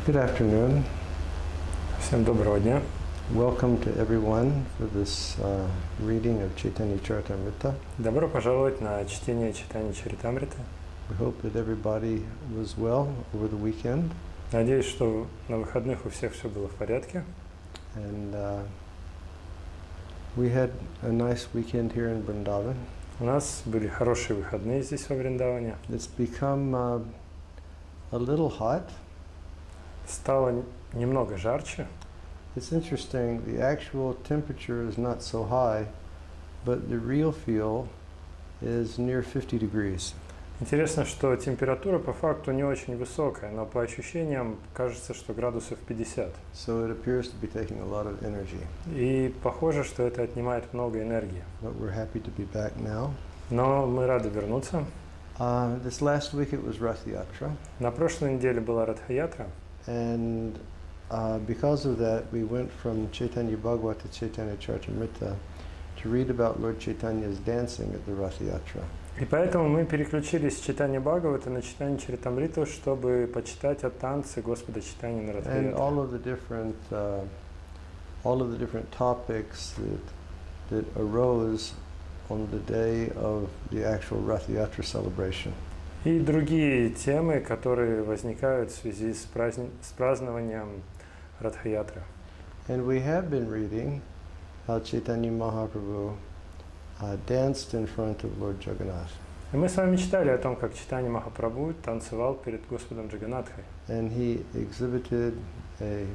Good afternoon. Всем доброго дня. Welcome to everyone for this reading of Caitanya Caritamrta. Добро пожаловать на чтение читания Чаритамриты. We hope that everybody was well over the weekend. Надеюсь, что на выходных у всех все было в порядке. And we had a nice weekend here in Vrindavan. У нас были хорошие выходные здесь во Вриндаване. It's become a little hot. Стало немного жарче. It's interesting, the actual temperature is not so high, but the real feel is near 50 degrees. Интересно, что температура по факту не очень высокая, но по ощущениям кажется, что градусов 50. So it appears to be taking a lot of energy. И похоже, что это отнимает много энергии. But we're happy to be back now. Но мы рады вернуться. This last week it was Ratha-yātrā. На прошлой неделе была Ratha-yātrā. And because of that, we went from Caitanya Bhagavata to Caitanya Caritamrta to read about Lord Chaitanya's dancing at the Ratha-yātrā. И поэтому мы переключились с читания Бхагавата на читание Чаритамриту, чтобы почитать о танце Господа Чайтаньи на And Ратха-yātrā. all of the different topics that arose on the day of the actual Ratha-yātrā celebration. И другие темы, которые возникают в связи с празднованием Ratha-yātrā. And we have been reading how Caitanya Mahaprabhu danced in front of Lord Jagannath. И мы с вами читали о том, как Чайтанья Махапрабху танцевал перед Господом Джаганнатхой. And he exhibited a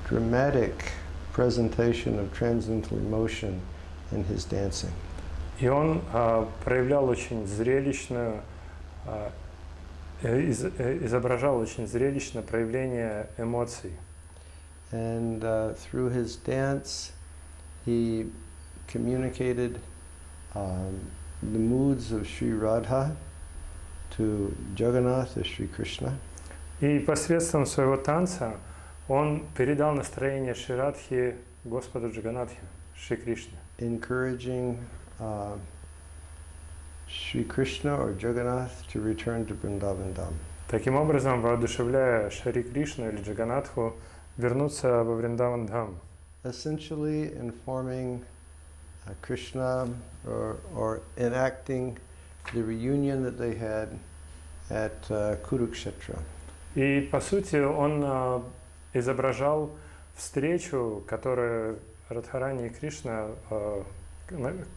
dramatic presentation of transcendental emotion in his dancing. И он проявлял очень зрелищную, изображал очень зрелищное проявление эмоций. And through his dance, he communicated the moods of Sri Radha to Jagannath as Sri Krishna. И посредством своего танца он передал настроение Шри Радхи Господу Джаганнатхе, Шри Кришне. Encouraging Sri Krishna or Jagannath to return to Vrindavan Dham. Таким образом, воодушевляя Шри Кришну или Джаганнатху вернуться во Вриндаван Dham. Essentially informing Krishna or enacting the reunion that they had at Kurukshetra. И по сути он изображал встречу, которую Радхарани и Кришна,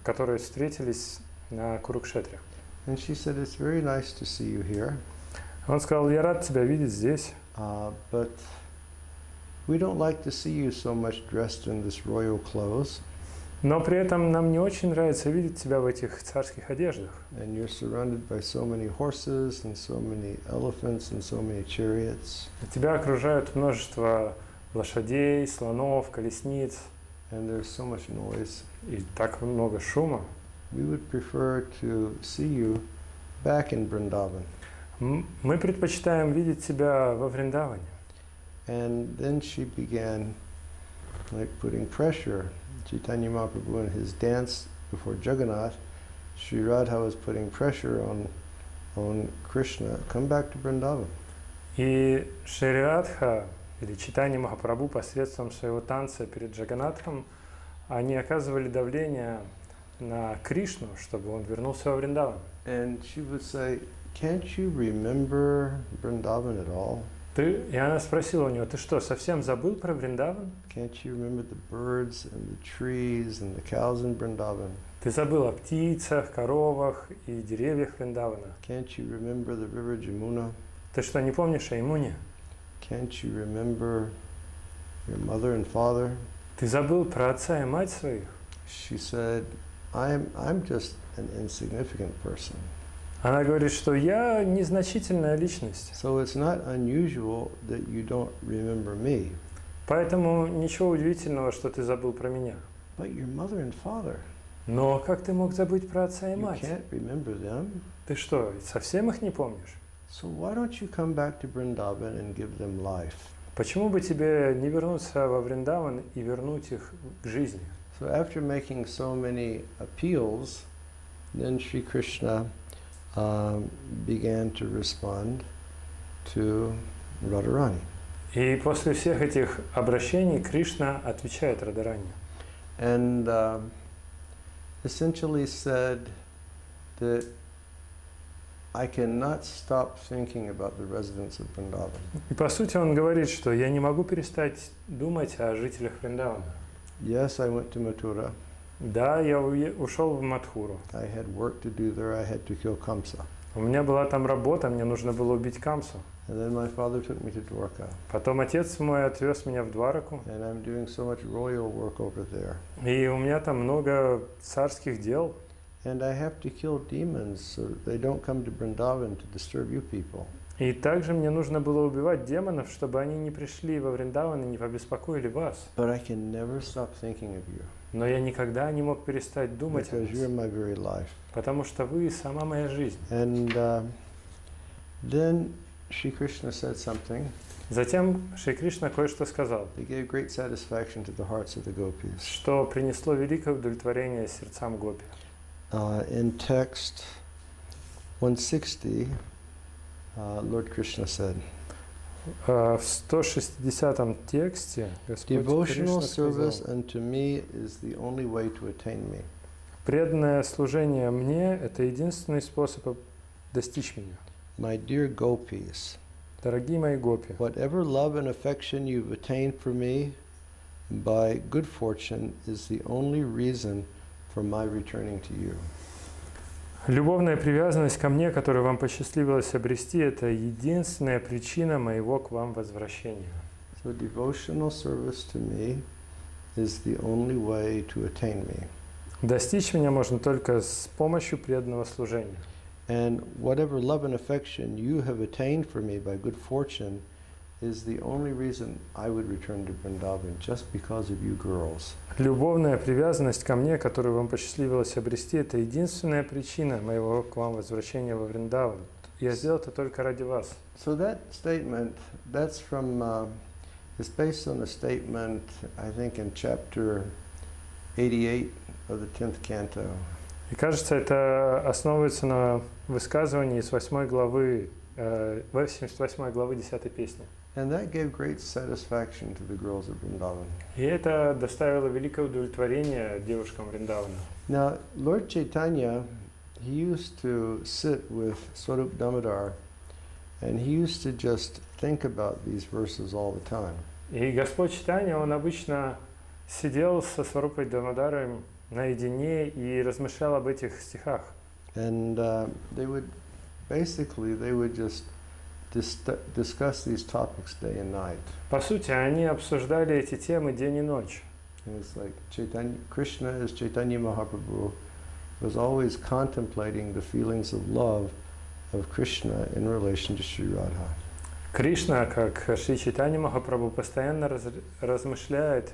которые встретились на Курукшетре. And she said, "It's very nice to see you here." Он сказал: я рад тебя видеть здесь. But we don't like to see you so much dressed in this royal clothes. Но при этом нам не очень нравится видеть тебя в этих царских одеждах. And you're surrounded by so many horses and so many elephants and so many chariots. Тебя окружают множество лошадей, слонов, колесниц. And there's so much noise. И так много шума. We would prefer to see you back in Vrindavan. Мы предпочитаем видеть тебя во Вриндаване. And then she began putting pressure. Caitanya Mahaprabhu in his dance before Jagannath, Sri Radha was putting pressure on Krishna, come back to Vrindavan. И Шри Радха или Чайтанья Махапрабху посредством своего танца перед Джаганнатхом, они оказывали давление на Кришну, чтобы он вернулся во Вриндаван. And she would say, "Can't you remember Vrindavan at all? И она спросила у него: ты что, совсем забыл про Вриндаван? Can't you remember the birds and the trees and the cows in Vrindavan? Ты забыл о птицах, коровах и деревьях Вриндавана? Can't you remember the river Jamuna? Ты что, не помнишь о Ямуне? Can't you remember your mother and father?" Ты забыл про отца и мать своих? She said, I'm just an insignificant person. Она говорит, что я незначительная личность. So it's not unusual that you don't remember me. Поэтому ничего удивительного, что ты забыл про меня. But your mother and father. Но как ты мог забыть про отца и мать? You can't remember them. Ты что, совсем их не помнишь? So why don't you come back to Vrindavan and give them life? Почему бы тебе не вернуться во Вриндаван и вернуть их к жизни? So after making so many appeals, then Sri Krishna began to respond to Radharani. И после всех этих обращений Кришна отвечает Радхарани. And essentially said that I cannot stop thinking about the residents of Vrindavan. И по сути он говорит, что я не могу перестать думать о жителях Вриндавана. Yes, I went to Mathura. Да, я ушел в Мадхуру. I had work to do there. I had to kill Kamsa. У меня была там работа, мне нужно было убить Камсу. And then my father took me to Dwarka. Потом отец мой отвез меня в Двараку. And I'm doing so much royal work over there. И у меня там много царских дел. And I have to kill demons so that they don't come to Vrindavan to disturb you people. И также мне нужно было убивать демонов, чтобы они не пришли во Вриндаван и не побеспокоили вас. But I can never stop thinking of you. Но я никогда не мог перестать думать о Because you're вас, my very life. потому что вы сама моя жизнь. And then Shri Krishna said something Затем Шри Кришна кое-что сказал, that gave great satisfaction to the hearts of the gopis. что принесло великое удовлетворение сердцам гопи. In text 160, Lord Krishna said, В 160-м тексте Господь "Devotional Кришна service сказал, unto me is the only way to attain me. преданное служение мне – это единственный способ достичь меня. My dear gopis, Дорогие мои гопи, whatever love and affection you've attained for me by good fortune is the only reason for my returning to you." любовная привязанность ко мне, которую вам посчастливилось обрести, это единственная причина моего к вам возвращения. So devotional service to me is the only way to attain me. Достичь меня можно только с помощью преданного служения. And whatever love and affection you have attained for me by good fortune is the only reason I would return to Vrindavan, just because of you girls. Любовная привязанность ко мне, которую вам посчастливилось обрести, это единственная причина моего к вам возвращения во Вриндаван. Я сделал это только ради вас. So that statement, that's from, it's based on a statement, I think, in chapter 88 of the 10th canto. И кажется, это основывается на высказывании из 8 главы, 88 главы 10 песни. And that gave great satisfaction to the girls of Vrindavan. И это доставило великое удовлетворение девушкам Вриндавана. Now, Lord Caitanya, he used to sit with Swarup Damodar, and he used to just think about these verses all the time. И Господь Чайтанья, он обычно сидел со Сварупой Дамодаром наедине и размышлял об этих стихах. And they would just discuss these topics day and night. По сути, они обсуждали эти темы день и ночь. And it's like Krishna as Caitanya Mahaprabhu was always contemplating the feelings of love of Krishna in relation to Sri Radha. Кришна, как Шри Чайтанья Махапрабху, постоянно размышляет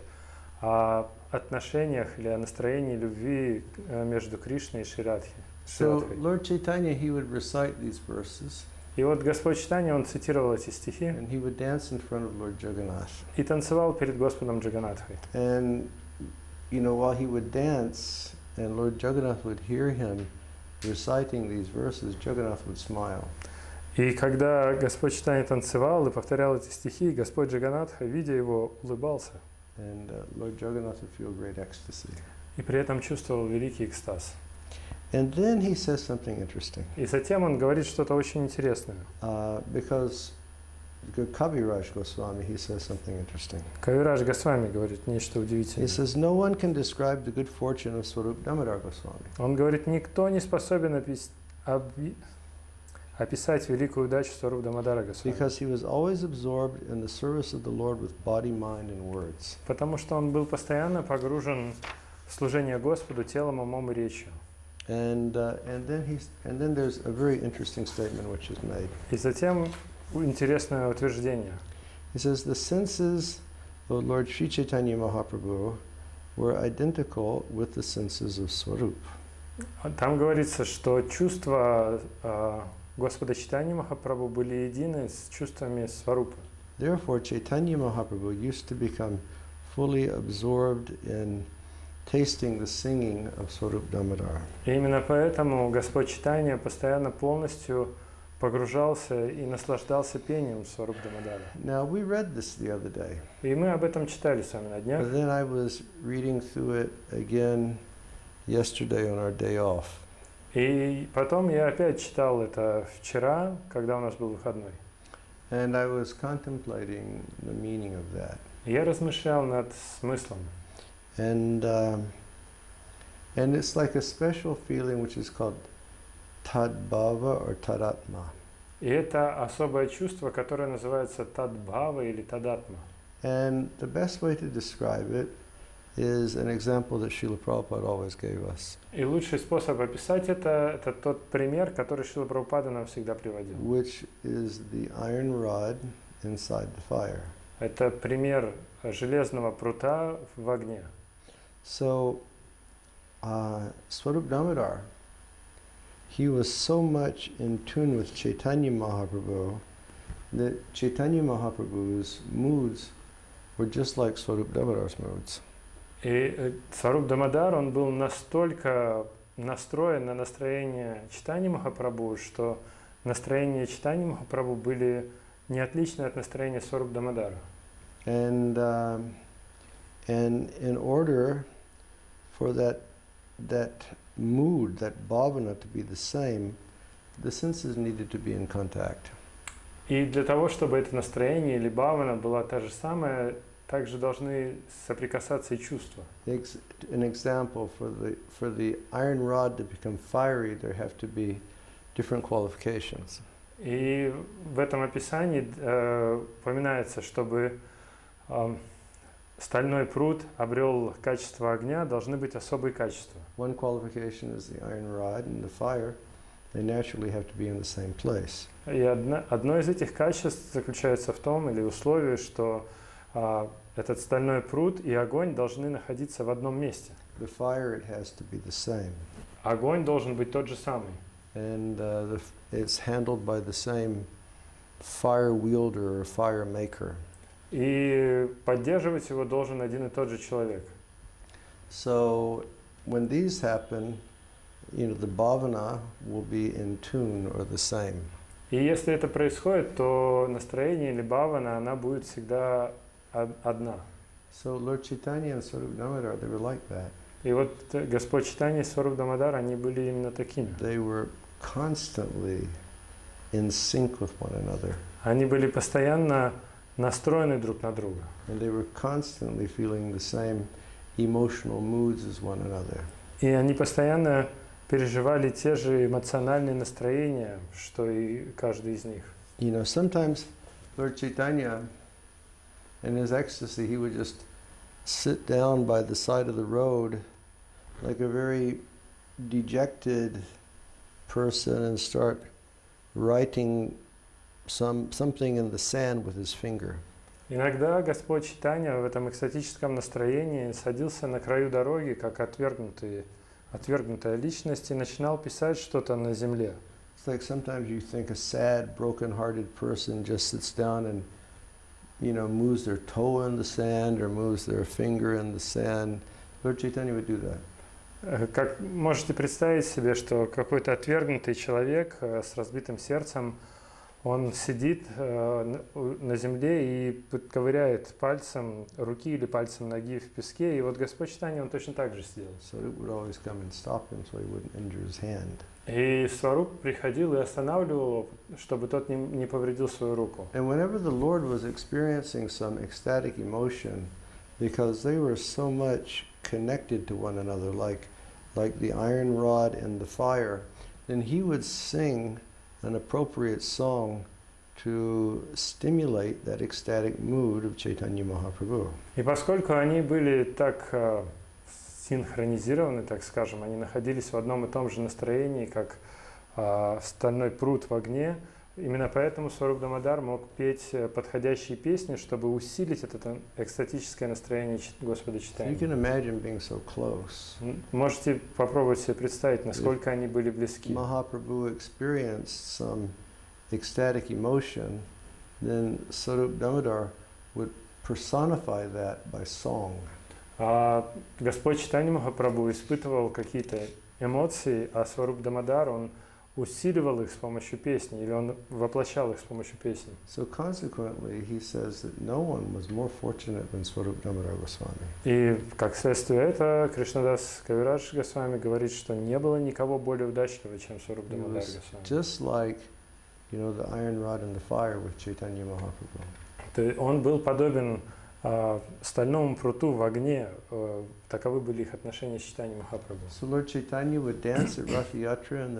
о отношениях или о настроении любви между Кришной и Шри Радхой. So Lord Caitanya, he would recite these verses. И вот Господь Чайтанья, он цитировал эти стихи And he would dance in front of Lord Jagannath. и танцевал перед Господом Джаганатхой. And, you know, while he would dance and Lord Jagannath would hear him reciting these verses, Jagannath would smile. И когда Господь Чайтанья танцевал и повторял эти стихи, Господь Джаганатха, видя его, улыбался. And Lord Jagannath would feel great ecstasy. И при этом чувствовал великий экстаз. And then he says something interesting. И затем он говорит что-то очень интересное. Because Kaviraj Goswami, he says something interesting. Кавирадж Госвами говорит нечто He удивительное. says, no one can describe the good fortune of Swarup Damodar Goswami. Он говорит, никто не способен описать великую удачу Сварупа Дамодара Госвами. Because he was always absorbed in the service of the Lord with body, mind, and words. Потому что он был постоянно погружен в служение Господу телом, умом и речью. And then there's a very interesting statement which is made. И затем интересное утверждение. He says the senses of Lord Sri Caitanya Mahaprabhu were identical with the senses of Swarup. Там говорится, что чувства Господа Чайтаньи Махапрабху были едины с чувствами Сварупы. Therefore, Caitanya Mahaprabhu used to become fully absorbed in tasting the singing of Swarup Damodar. И именно поэтому Господь Чайтанья постоянно полностью погружался и наслаждался пением Сваруб Дамодара. Now we read this the other day. И мы об этом читали с вами на днях. But then I was reading through it again yesterday on our day off. И потом я опять читал это вчера, когда у нас был выходной. And I was contemplating the meaning of that. И я размышлял над смыслом. And it's like a special feeling which is called Tadbhava or Tadatma. И это особое чувство, которое называется Тадбхава или Тадатма. And the best way to describe it is an example that Srila Prabhupada always gave us. И лучший способ описать это тот пример, который Шрила Прабхупада нам всегда приводил. Which is the iron rod inside the fire. Это пример железного прута в огне. So, Swarup Damodar, he was so much in tune with Caitanya Mahaprabhu that Caitanya Mahaprabhu's moods were just like Swarup Damodar's moods. И Сваруб Дамодар, он был настолько настроен на настроение Чайтаньи Махапрабху, что настроения Чайтаньи Махапрабху были не отличны от настроения Сваруб Дамодара. And in order for that mood, that bhavana to be the same, the senses needed to be in contact. И для того, чтобы это настроение или бхавана была та же самая, также должны соприкасаться и чувства. An example, for the iron rod to become fiery, there have to be different qualifications. И в этом описании упоминается, чтобы стальной пруд обрел качество огня, должны быть особые качества. One qualification is the iron rod and the fire. They naturally have to be in the same place. И одно из этих качеств заключается в том, или условие, что этот стальной пруд и огонь должны находиться в одном месте. The fire, it has to be the same. Огонь должен быть тот же самый. And it's handled by the same fire wielder or fire maker. И поддерживать его должен один и тот же человек. So when these happen, the bhavana will be in tune or the same. И если это происходит, то настроение или бхавана, она будет всегда одна. So Lord Chaitanya and Swarup Damodar, they were like that. И вот Господь Чайтанья и Сваруб Дамодар, они были именно такими. They were constantly in sync with one another. Они были постоянно настроены друг на друга. And they were constantly feeling the same emotional moods as one another. И они постоянно переживали те же эмоциональные настроения, что и каждый из них. Sometimes Lord Chaitanya, in his ecstasy, he would just sit down by the side of the road like a very dejected person and start writing something in the sand with his finger. Иногда Господь Чайтанья в этом экстатическом настроении садился на краю дороги, как отвергнутая личность, и начинал писать что-то на земле. It's like sometimes you think a sad, broken-hearted person just sits down and, moves their toe in the sand or moves their finger in the sand. Lord Chaitanya would do that. Как можете представить себе, что какой-то отвергнутый человек с разбитым сердцем, он сидит на земле и ковыряет пальцем руки или пальцем ноги в песке, и вот Господь Чайтанья, он точно так же сидел. So it would always come and stop him so he wouldn't injure his hand. И Сваруб приходил и останавливал его, чтобы тот не повредил свою руку. And whenever the Lord was experiencing some ecstatic emotion, because they were so much connected to one another, like the iron rod and the fire, then he would sing an appropriate song to stimulate that ecstatic mood of Caitanya Mahaprabhu. И поскольку они были так синхронизированы, так скажем, они находились в одном и том же настроении, как стальной пруд в огне, именно поэтому Сваруб Дамодар мог петь подходящие песни, чтобы усилить это экстатическое настроение Господа Чайтаньи. You can imagine being so close. Можете попробовать себе представить, насколько они были близки. Mahaprabhu experienced some ecstatic emotion, then Swarup Damodar would personify that by song. А Господь Чайтанья Махапрабху испытывал какие-то эмоции, а Сваруб Дамодар, он усиливал их с помощью песни, или он воплощал их с помощью песни. So consequently, he says that no one was more fortunate than Swarup Damodar Goswami. И как следствие этого, Кришнадас Кавирадж Госвами говорит, что не было никого более удачливого, чем Сваруб Дамодар Госвами. Just like, you know, the iron rod and the fire with Caitanya Mahaprabhu. Он был подобен стальному пруту в огне. Таковы были их отношения с Чайтаньей Махапрабху. So Lord Caitanya would dance at Ratha-yātrā and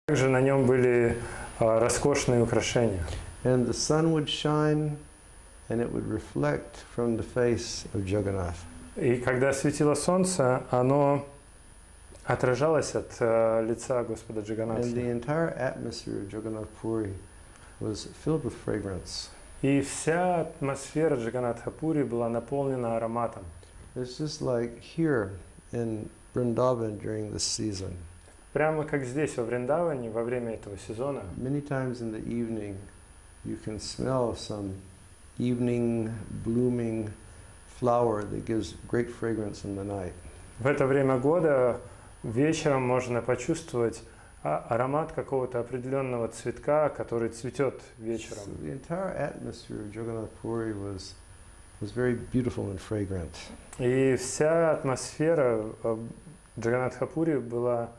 Также на нем были роскошные украшения. and the sun would shine and it would reflect from the face of Jagannath. И когда светило солнце, оно отражалось от лица Господа Джаганнатха. And the entire atmosphere of Jagannath Puri was filled with fragrance. И вся атмосфера Джаганнатха-пури была наполнена ароматом. It's just like here in Vrindavan during this season. Прямо как здесь, во Вриндаване, во время этого сезона, Many times in the evening you can smell some evening blooming flower that gives great fragrance in the night. в это время года вечером можно почувствовать аромат какого-то определенного цветка, который цветет вечером. So the entire atmosphere of Jagannath Puri was very beautiful and fragrant. И вся атмосфера Джаганнатха-пури была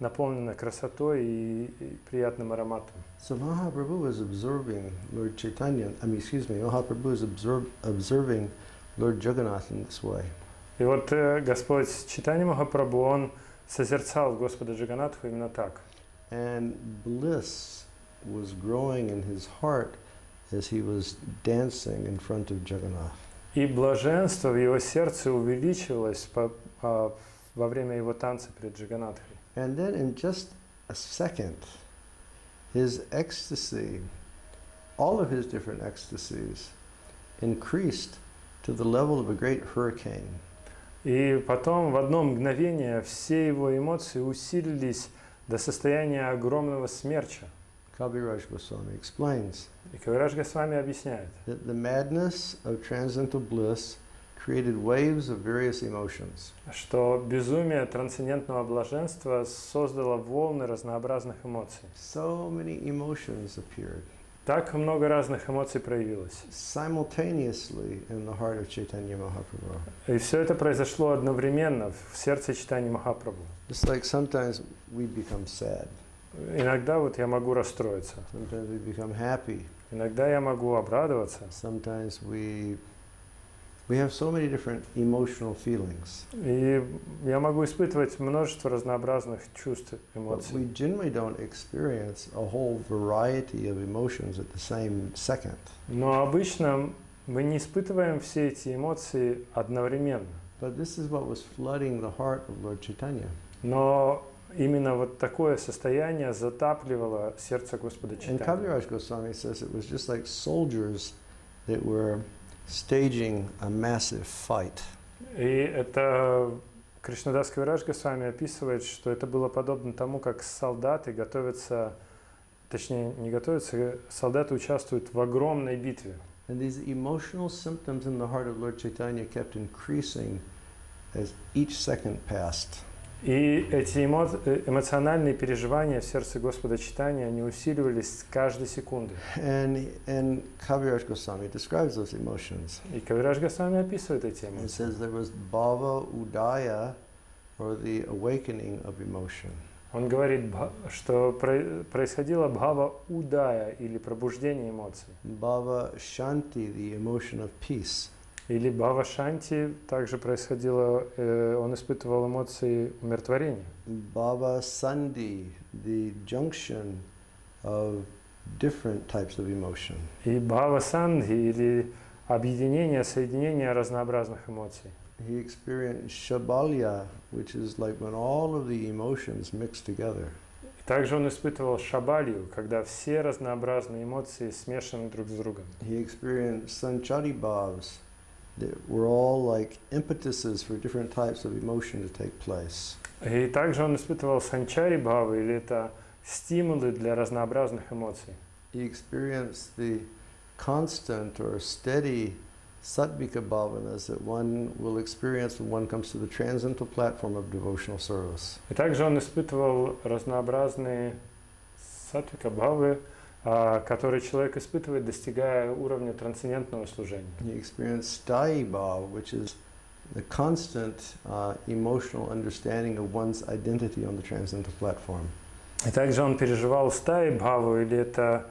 наполнена красотой и приятным ароматом. So Mahaprabhu was observing Lord Caitanya, Mahaprabhu was observing Lord Jagannath in this way. И вот Господь Чайтанья Махапрабху, он созерцал Господа Джаганнатху именно так. And bliss was growing in his heart as he was dancing in front of Jagannath. И блаженство в его сердце увеличивалось во время его танца перед Джаганнатхой. And then in just a second, his ecstasy, all of his different ecstasies, increased to the level of a great hurricane. И потом в одно мгновение все его эмоции усилились до состояния огромного смерча. Kaviraj Goswami explains И Кавирадж Госвами объясняет, that the madness of transcendental bliss created waves of various emotions. что безумие трансцендентного блаженства создало волны разнообразных эмоций. So many emotions appeared Так много разных эмоций проявилось. simultaneously in the heart of Caitanya Mahaprabhu. И все это произошло одновременно в сердце Чайтаньи Махапрабху. Just like sometimes we become sad, Иногда вот я могу расстроиться, sometimes we become happy, иногда я могу обрадоваться. sometimes we have so many different emotional feelings. И я могу испытывать множество разнообразных чувств, But эмоций. we generally don't experience a whole variety of emotions at the same second. Но обычно мы не испытываем все эти эмоции одновременно. But this is what was flooding the heart of Lord Caitanya. Но именно вот такое состояние затапливало сердце Господа And Чайтаньи. Kaviraj Goswami says it was just like soldiers that were staging a massive fight. И это Кришнадас Кавирадж Госвами описывает, что это было подобно тому, как солдаты готовятся, точнее не готовятся, солдаты участвуют в огромной битве. And these emotional symptoms in the heart of Lord Caitanya kept increasing as each second passed. И эти эмоциональные переживания в сердце Господа Чайтаньи, они усиливались с каждой секунды. And Kaviraj Goswami describes those emotions. И Кавирадж Госвами описывает эти He эмоции. says there was bhava udaya, or the awakening of emotion. Он говорит, что происходило бхава удая, или пробуждение эмоций. Bhava shanti, the emotion of peace. Или бхава шанти также происходило, он испытывал эмоции умиротворения. Bhava sandhi, the junction of different types of emotion. И бхава сандхи, или объединение, соединение разнообразных эмоций. he experienced shabalya, which is like when all of the emotions mix together. Также он испытывал шабалью, когда все разнообразные эмоции смешаны друг с другом. He experienced sanchari bhavs that were all like impetuses for different types of emotion to take place. И также он испытывал санчари бхавы, или это стимулы для разнообразных эмоций. He experienced the constant or steady sattvika bhavanas that one will experience when one comes to the transcendental platform of devotional service. И также он испытывал разнообразные саттвика бхавы, которые человек испытывает, достигая уровня трансцендентного служения. He experienced sthayi bhava, which is the constant emotional understanding of one's identity on the transcendental platform. И также он переживал стаи бхаву, или это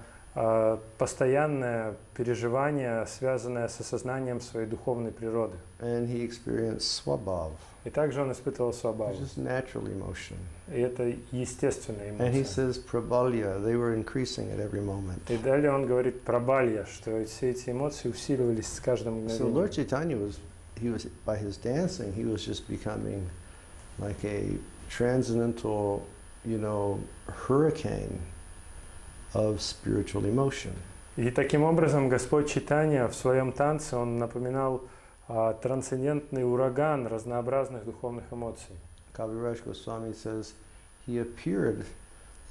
постоянное переживание, связанное с осознанием своей духовной природы. And he experienced swabhav, И также он испытывал свабхаву. which is natural emotion. И это естественная And he эмоция. says prabalya, they were increasing at every moment. И далее он говорит про балья, что все эти эмоции усиливались с каждым So Lord мгновением. Chaitanya was by his dancing, he was just becoming like a transcendental, hurricane of spiritual emotion. И таким образом Господь Чайтанья в своем танце, он напоминал трансцендентный ураган разнообразных духовных эмоций. Kaviraj Goswami says he appeared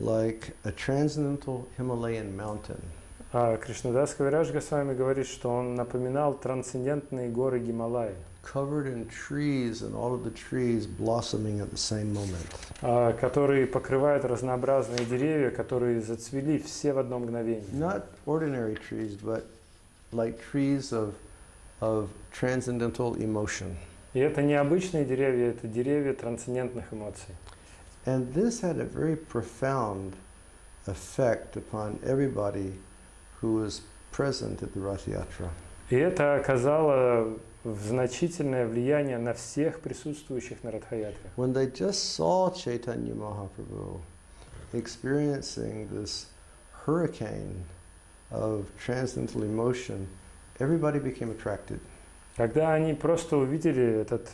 like a transcendental Himalayan mountain. Кришнадас Кавирадж Госвами говорит, что он напоминал трансцендентные горы Гималаи, Covered in trees and all of the trees blossoming at the same moment. которые покрывают разнообразные деревья, которые зацвели все в одно мгновение. Not ordinary trees, but like trees of transcendental emotion. И это не обычные деревья, это деревья трансцендентных эмоций. And this had a very profound effect upon everybody who was present at the Ratha-yātrā. И это оказало значительное влияние на всех присутствующих на Радха-ятре. When they just saw Caitanya Mahaprabhu experiencing this hurricane of transcendental emotion, everybody became attracted. Когда они просто увидели этот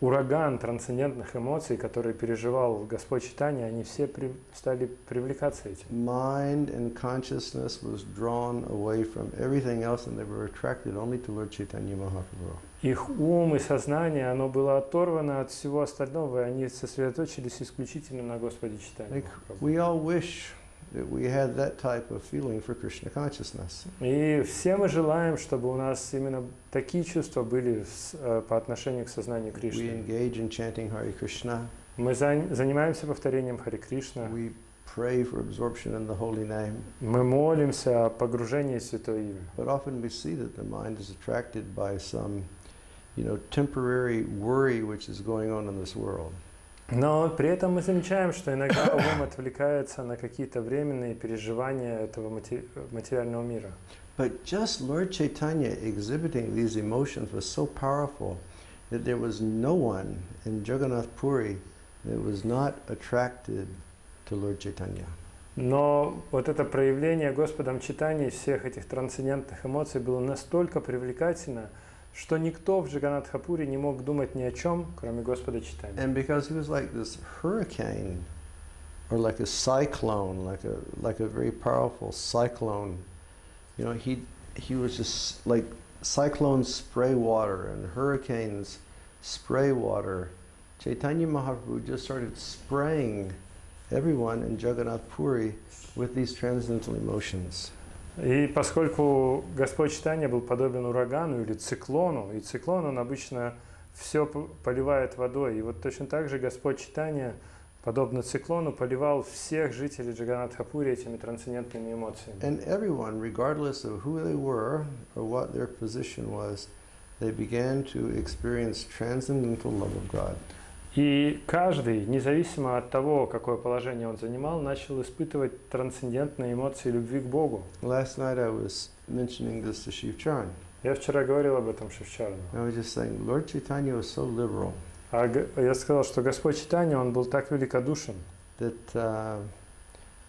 ураган трансцендентных эмоций, который переживал Господь Чайтанья, они все стали привлекаться этим. Mind and consciousness was drawn away from everything else, and they were attracted only to Lord Caitanya Mahaprabhu. Их ум и сознание, оно было оторвано от всего остального, и они сосредоточились исключительно на Господе Чайтанье Like Махапрабху. we all wish that we had that type of feeling for Krishna consciousness. И все мы желаем, чтобы у нас именно такие чувства были по отношению к сознанию We Кришны. engage in chanting Hare Krishna. Мы занимаемся повторением Харе Кришна. We pray for absorption in the holy name. Мы молимся о погружении в Святое Имя. But often we see that the mind is attracted by some, temporary worry which is going on in this world. Но при этом мы замечаем, что иногда ум отвлекается на какие-то временные переживания этого материального мира. But just Lord Chaitanya exhibiting these emotions was so powerful that there was no one in Jagannath Puri that was not attracted to Lord Chaitanya. Но вот это проявление Господом Чайтаньи всех этих трансцендентных эмоций было настолько привлекательно, что никто в Джаганнатхапуре не мог думать ни о чем, кроме Господа Чайтаньи. And because he was like this hurricane, or like a cyclone, like a very powerful cyclone, he was just like cyclones spray water and hurricanes spray water. Caitanya Mahaprabhu just started spraying everyone in Jagannath Puri with these transcendental emotions. И поскольку Господь Чайтанья был подобен урагану или циклону, и циклон, он обычно все поливает водой, и вот точно так же Господь Чайтанья, подобно циклону, поливал всех жителей Джаганнатхапури этими трансцендентными эмоциями. And everyone, regardless of who they were or what their position was, they began to experience transcendental love of God. И каждый, независимо от того, какое положение он занимал, начал испытывать трансцендентные эмоции любви к Богу. Last night I was mentioning this to Shiv Charan. Я вчера говорил об этом Шивчарану. I was just saying, Lord Chaitanya was so liberal Я сказал, что Господь Чайтанья, он был так великодушен, that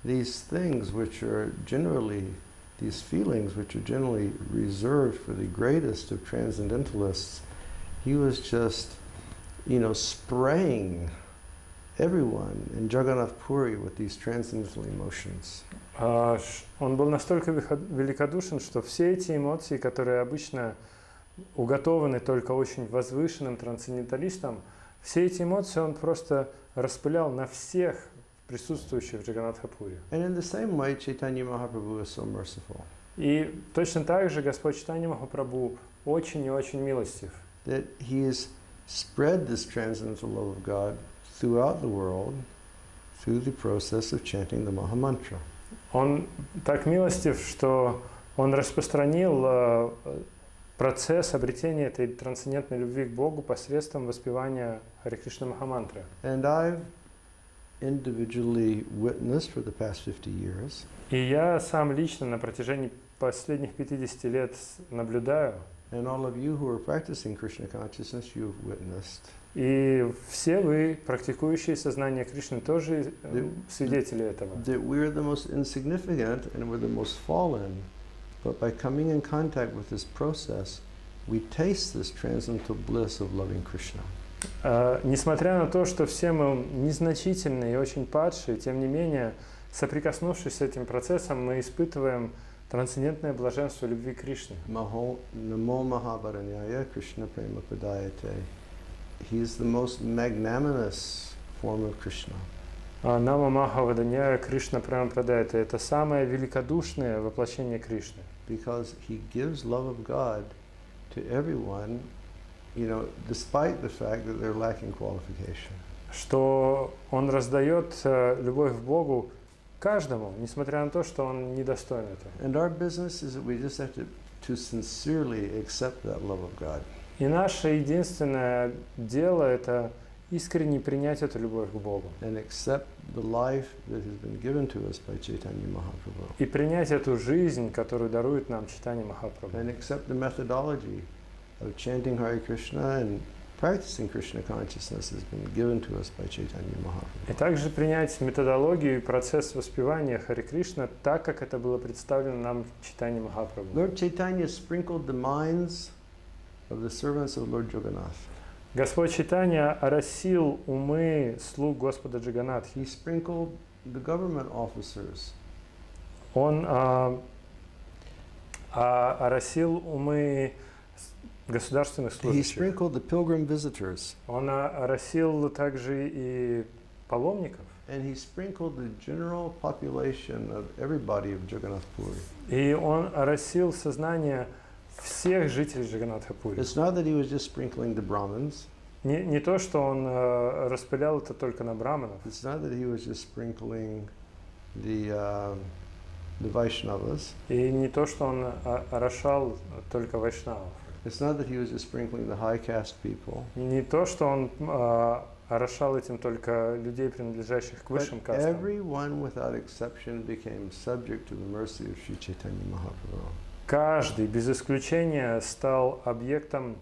these things which are generally, these feelings which are generally reserved for the greatest of transcendentalists, he was just, spraying everyone in Jagannath Puri with these transcendental emotions. Он был настолько великодушен, что все эти эмоции, которые обычно уготованы только очень возвышенным трансценденталистам, все эти эмоции он просто распылял на всех присутствующих в Джаганнатха-пуре. And in the same way, Caitanya Mahaprabhu is so merciful. И точно так же Господь Чайтанья Махапрабху очень и очень милостив. That he has spread this transcendental love of God throughout the world through the process of chanting the Mahamantra. Он так милостив, что он распространил процесс обретения этой трансцендентной любви к Богу посредством воспевания Харе Кришна Махамантры. And I've individually witnessed for the past 50 years. И я сам лично на протяжении последних 50 лет наблюдаю. And all of you who are practicing Krishna consciousness, you've witnessed. И все вы, практикующие сознание Кришны, тоже свидетели этого. That we're the most insignificant and we're the most fallen, but by coming in contact with this process, we taste this transcendental bliss of loving Krishna. Несмотря на то, что все мы незначительные и очень падшие, тем не менее, соприкоснувшись с этим процессом, мы испытываем трансцендентное блаженство любви к Кришне. Намо Mahabharanyaya Krishna Prema Padayate. He is the most magnanimous form of Krishna. Нама Махаваданяя Кришна Према Прадайата — это самое великодушное воплощение Кришны. Because he gives love of God to everyone, despite the fact that they're lacking qualification. Что он раздает любовь к Богу каждому, несмотря на то, что он недостоин этого. And our business is that we just have to sincerely accept that love of God. И наше единственное дело — это искренне принять эту любовь к Богу. And accept the life that has been given to us by Caitanya Mahaprabhu. И принять эту жизнь, которую дарует нам Чайтанья Махапрабху. And accept the methodology of chanting Hare Krishna and practicing Krishna consciousness has been given to us by Caitanya Mahaprabhu. И также принять методологию и процесс воспевания Харе Кришна так, как это было представлено нам Чайтаньей Махапрабху. Lord Caitanya sprinkled the minds of the servants of Lord Jagannath. Господь Чайтанья оросил умы слуг Господа Джаганнатхи. He sprinkled the government officers. Он оросил умы государственных He служащих. sprinkled the pilgrim visitors. Он оросил также и паломников. And he sprinkled the general population of everybody of Jagannath Puri. И он оросил сознание всех жителей Джаганнатха-пури. It's not that he was just sprinkling the Brahmins. Не то, что он распылял это только на браманов. It's not that he was just sprinkling the Vaishnavas. И не то, что он орошал только вайшнавов. It's not that he was just sprinkling the high caste people. Не то, что он орошал этим только людей, принадлежащих к высшим кастам. Everyone without exception became subject to the mercy of Sri Caitanya Mahaprabhu. Каждый, без исключения, стал объектом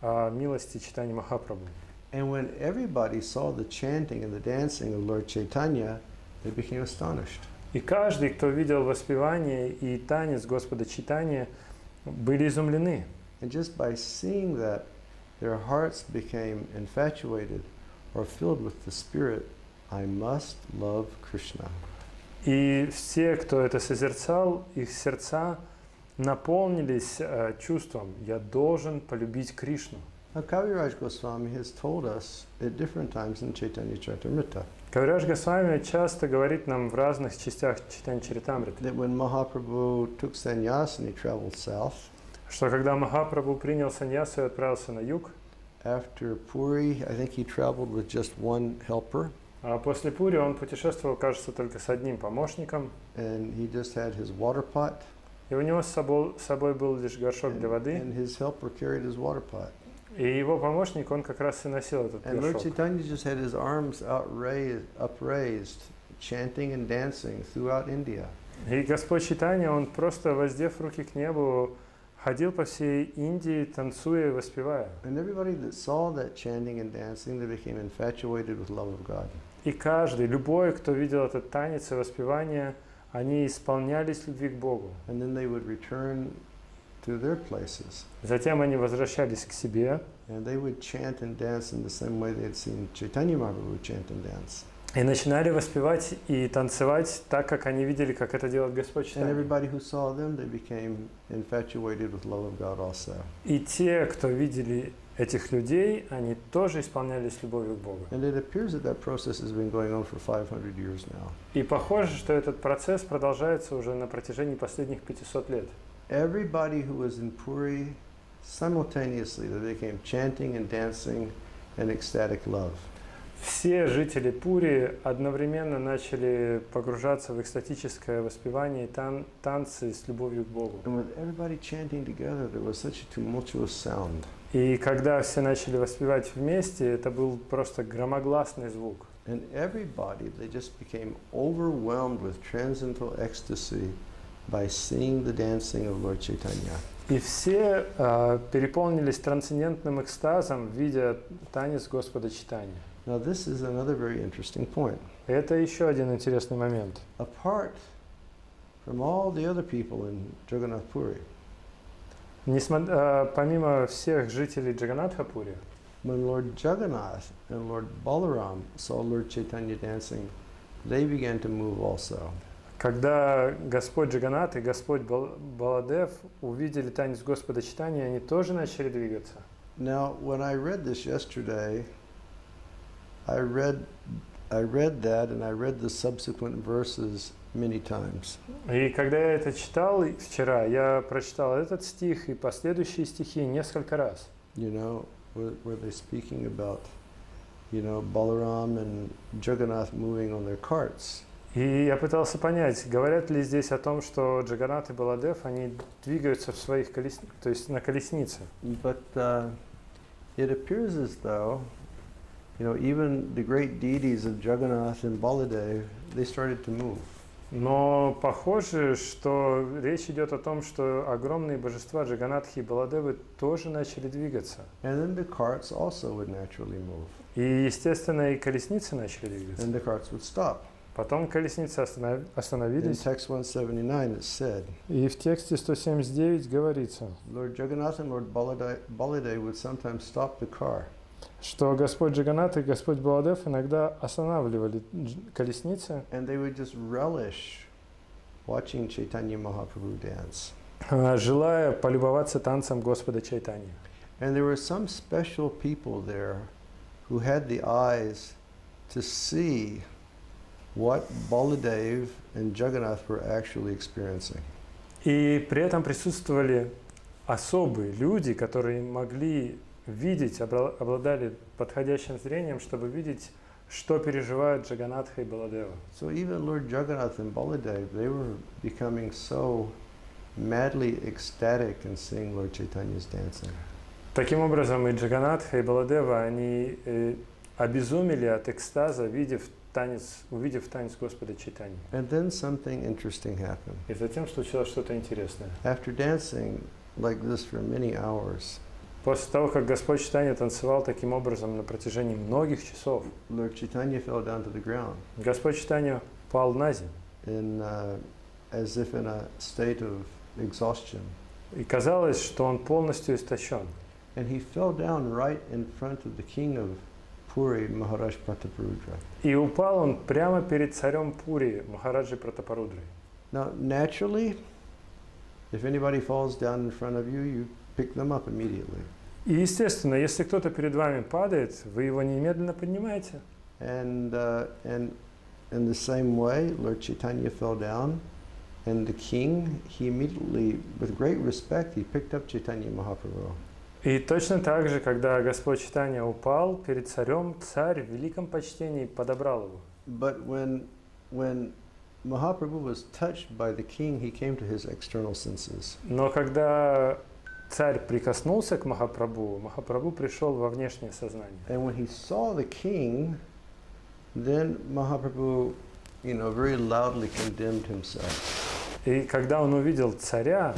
милости Чайтаньи Махапрабху. And when everybody saw the chanting and the dancing of Lord Caitanya, they became astonished. И каждый, кто видел воспевание и танец Господа Чайтаньи, были изумлены. And just by seeing that, their hearts became infatuated or filled with the spirit, I must love Krishna. И все, кто это созерцал, их сердца наполнились чувством «я должен полюбить Кришну». Now, Kaviraj Goswami has told us at different times in Caitanya Caritamrta Кавирадж Госвами часто говорит нам в разных частях Чайтанья Чаритамриты, that when Mahaprabhu took sannyas and he traveled south, что когда Махапрабху принял саньясу и отправился на юг, after Puri, I think he traveled with just one helper, а после Пури он путешествовал, кажется, только с одним помощником, and he just had his water pot, и у него с собой был лишь горшок для воды, and his helper carried his water pot. и его помощник, он как раз и носил этот And Lord горшок. Caitanya just had his arms upraised, chanting and dancing throughout India. И Господь Чайтанья, он просто, воздев руки к небу, ходил по всей Индии, танцуя и воспевая. And everybody that saw that chanting and dancing, they became infatuated with love of God. И каждый, любой, кто видел этот танец и воспевание, они исполнялись любви к Богу. And then they would return to their places. Затем они возвращались к себе, And they would chant and dance in the same way they had seen Caitanya Mahaprabhu chant and dance. И начинали воспевать и танцевать так, как они видели, как это делает Господь And Чайтанья. everybody who saw them, they became infatuated with love of God also. И те, кто видели этих людей, они тоже исполнялись любовью к Богу. And it appears that that process has been going on for 500 years now. И похоже, что этот процесс продолжается уже на протяжении последних 500 лет. Everybody who was in Puri, simultaneously, they became chanting and dancing and ecstatic love. Все жители Пури одновременно начали погружаться в экстатическое воспевание и танцы с любовью к Богу. And with everybody chanting together, there was such a tumultuous sound. И когда все начали воспевать вместе, это был просто громогласный звук. And everybody, they just became overwhelmed with transcendental ecstasy by seeing the dancing of Lord Caitanya. И все переполнились трансцендентным экстазом, видя танец Господа Чайтаньи. Now this is another very interesting point. Это еще один интересный момент. Apart from all the other people in Jagannath Puri, Помимо всех жителей Джаганнатха-Пури, when Lord Jagannath and Lord Balaram saw Lord Caitanya dancing, they began to move also. когда Господь Джаганнат и Господь Баладев увидели танец Господа Чайтаньи, они тоже начали двигаться. Now, when I read this yesterday, I read that and I read the subsequent verses many times. И когда я это читал вчера, я прочитал этот стих и последующие стихи несколько раз. You know, were they speaking about, you know, Balaram and Jagannath moving on their carts? И я пытался понять, говорят ли здесь о том, что Джаганнат и Баладев, они двигаются в своих то есть на колеснице. But it appears as though, you know, even the great deities of Jagannath and Baladev, they started to move. Но похоже, что речь идет о том, что огромные божества Джаганнатхи и Баладевы тоже начали двигаться. And then the carts also would naturally move. И, естественно, и колесницы начали двигаться. And the carts would stop. Потом колесницы In остановились. text 179 it said, И в тексте 179 говорится, Lord Jagannath and Lord Baladev would sometimes stop the car. что Господь Джаганнат и Господь Баладев иногда останавливали колесницы, And they would just relish watching Caitanya Mahaprabhu dance. желая полюбоваться танцем Господа Чайтаньи. And there were some special people there who had the eyes to see what Baladev and Jagannath were actually experiencing. И при этом присутствовали особые люди, которые могли видеть, обладали подходящим зрением, чтобы видеть, что переживают Джаганнатха и Баладева. So even Lord Jagannath and Baladev, they were becoming so madly ecstatic in seeing Lord Chaitanya's dancing. Таким образом, и Джаганнатха, и Баладева, они обезумели от экстаза, увидев танец Господа Чайтаньи. And then something interesting happened. И затем случилось что-то интересное. After dancing like this for many hours, После того, как Господь Чайтанья танцевал таким образом на протяжении многих часов, Lord Chaitanya fell down to the ground Господь Чайтанья пал на землю, as if in a state of exhaustion. и казалось, что он полностью истощен. And he fell down right in front of the king of Puri, Maharaj Prataparudra. И упал он прямо перед царем Пури, Махараджей Пратапарудрой. Now, naturally, if anybody falls down in front of you, you pick them up immediately. И естественно, если кто-то перед вами падает, вы его немедленно поднимаете. And in the same way, Lord Chaitanya fell down, and the king, he immediately, with great respect, he picked up Chaitanya Mahaprabhu. И точно так же, когда Господь Чайтанья упал перед царем, царь в великом почтении подобрал его. But when Mahaprabhu was touched by the king, he came to his external senses. Но когда царь прикоснулся к Махапрабху, Махапрабху пришел во внешнее сознание. And when he saw the king, then Mahaprabhu, you know, very loudly condemned himself. И когда он увидел царя,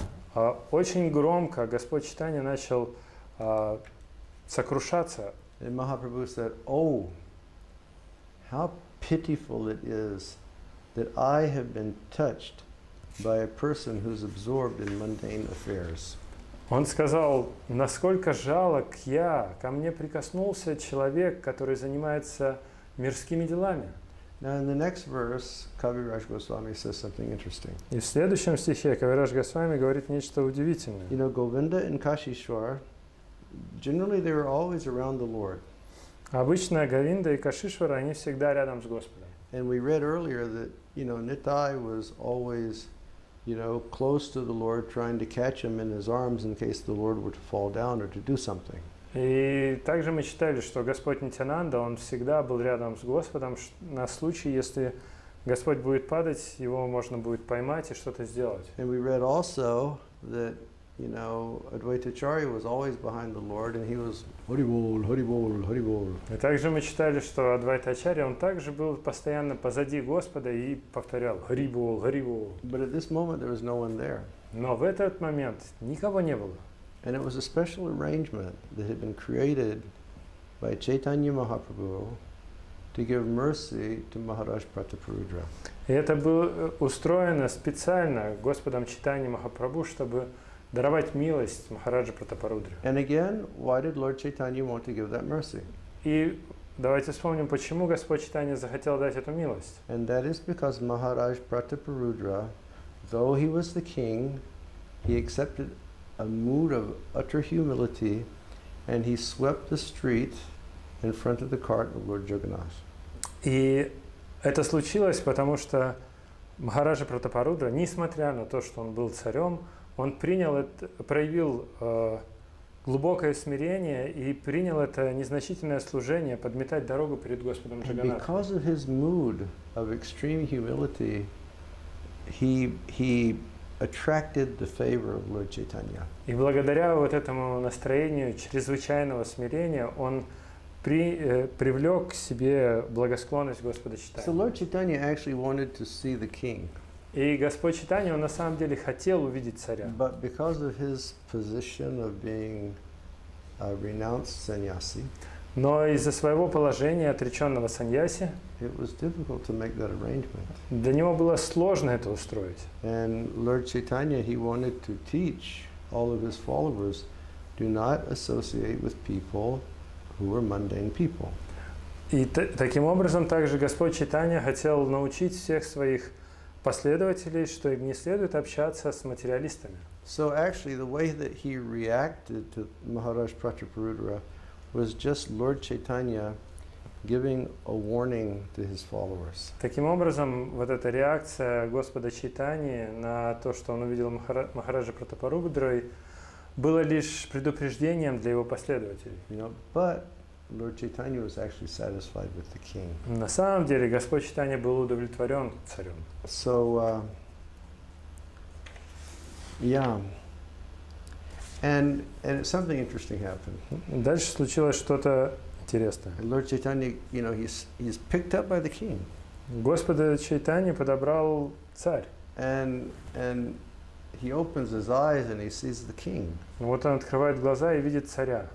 очень громко Господь Чайтанья начал сокрушаться. And Mahaprabhu said, "Oh, how pitiful it is that I have been touched by a person who's absorbed in mundane affairs." Он сказал, насколько жалок я, ко мне прикоснулся человек, который занимается мирскими делами. Now in the next verse, Kaviraj Goswami says something interesting. И в следующем стихе Кавирадж Госвами говорит нечто удивительное. You know, Govinda and Kashishwar, generally they were always around the Lord. Обычно Говинда и Кашишвара, они всегда рядом с Господом. And we read earlier that, you know, Nitai was always, you know, close to the Lord, trying to catch him in his arms in case the Lord were to fall down or to do something. И также мы читали, что Господь Нитянанда, он всегда был рядом с Господом на случай, если Господь будет падать, его можно будет поймать и что-то сделать. And we read also that, you know, Advaitacharya was always behind the Lord, and he was Haribol, Haribol, Haribol. И также мы читали, что Адвайтачарья, он также был постоянно позади Господа и повторял Харибол, Харибол. But at this moment there was no one there. Но в этот момент никого не было. And it was a special arrangement that had been created by Caitanya Mahaprabhu to give mercy to Maharaj Ratha-yātrā. И это было устроено специально Господом Чайтаньей Махапрабху, чтобы даровать милость Махараджа Пратапарудре. And again, why did Lord Caitanya want to give that mercy? И давайте вспомним, почему Господь Чайтанья захотел дать эту милость. And that is because Maharaj Pratapārudra, though he was the king, he accepted a mood of utter humility, and he swept the street in front of the cart of Lord Jagannath. И это случилось, потому что Махараджа Пратапарудра, несмотря на то, что он был царем, он проявил глубокое смирение и принял это незначительное служение подметать дорогу перед Господом Джаганнатхом. Because of his mood of extreme humility, he attracted the favor of Lord Caitanya. И благодаря вот этому настроению чрезвычайного смирения он привлек к себе благосклонность Господа So Чайтаньи. Lord Caitanya actually wanted to see the king. И Господь Чайтанья, он на самом деле хотел увидеть царя. But because of his position of being a renounced sannyasi, Но из-за своего положения отреченного саньяси, it was difficult to make that arrangement. для него было сложно это устроить. And Lord Caitanya, he wanted to teach all of his followers, do not associate with people who are mundane people. И таким образом также Господь Чайтанья хотел научить всех своих последователей, что им не следует общаться с материалистами. So actually the way that he reacted to Maharaj Pratapārudra was just Lord Caitanya giving a warning to his followers. Таким образом, вот эта реакция Господа Чайтаньи на то, что он увидел Махараджа Пратапарудрой, было лишь предупреждением для его последователей. You know, but Lord Caitanya was actually satisfied with the king. На самом деле Господь Чайтанья был удовлетворен царем. So, yeah. And something interesting happened. Дальше случилось что-то интересное. Lord Caitanya, you know, he's picked up by the king. Господа Чайтаньи подобрал царь. And he opens his eyes and he sees the king, Вот он открывает глаза и видит царя,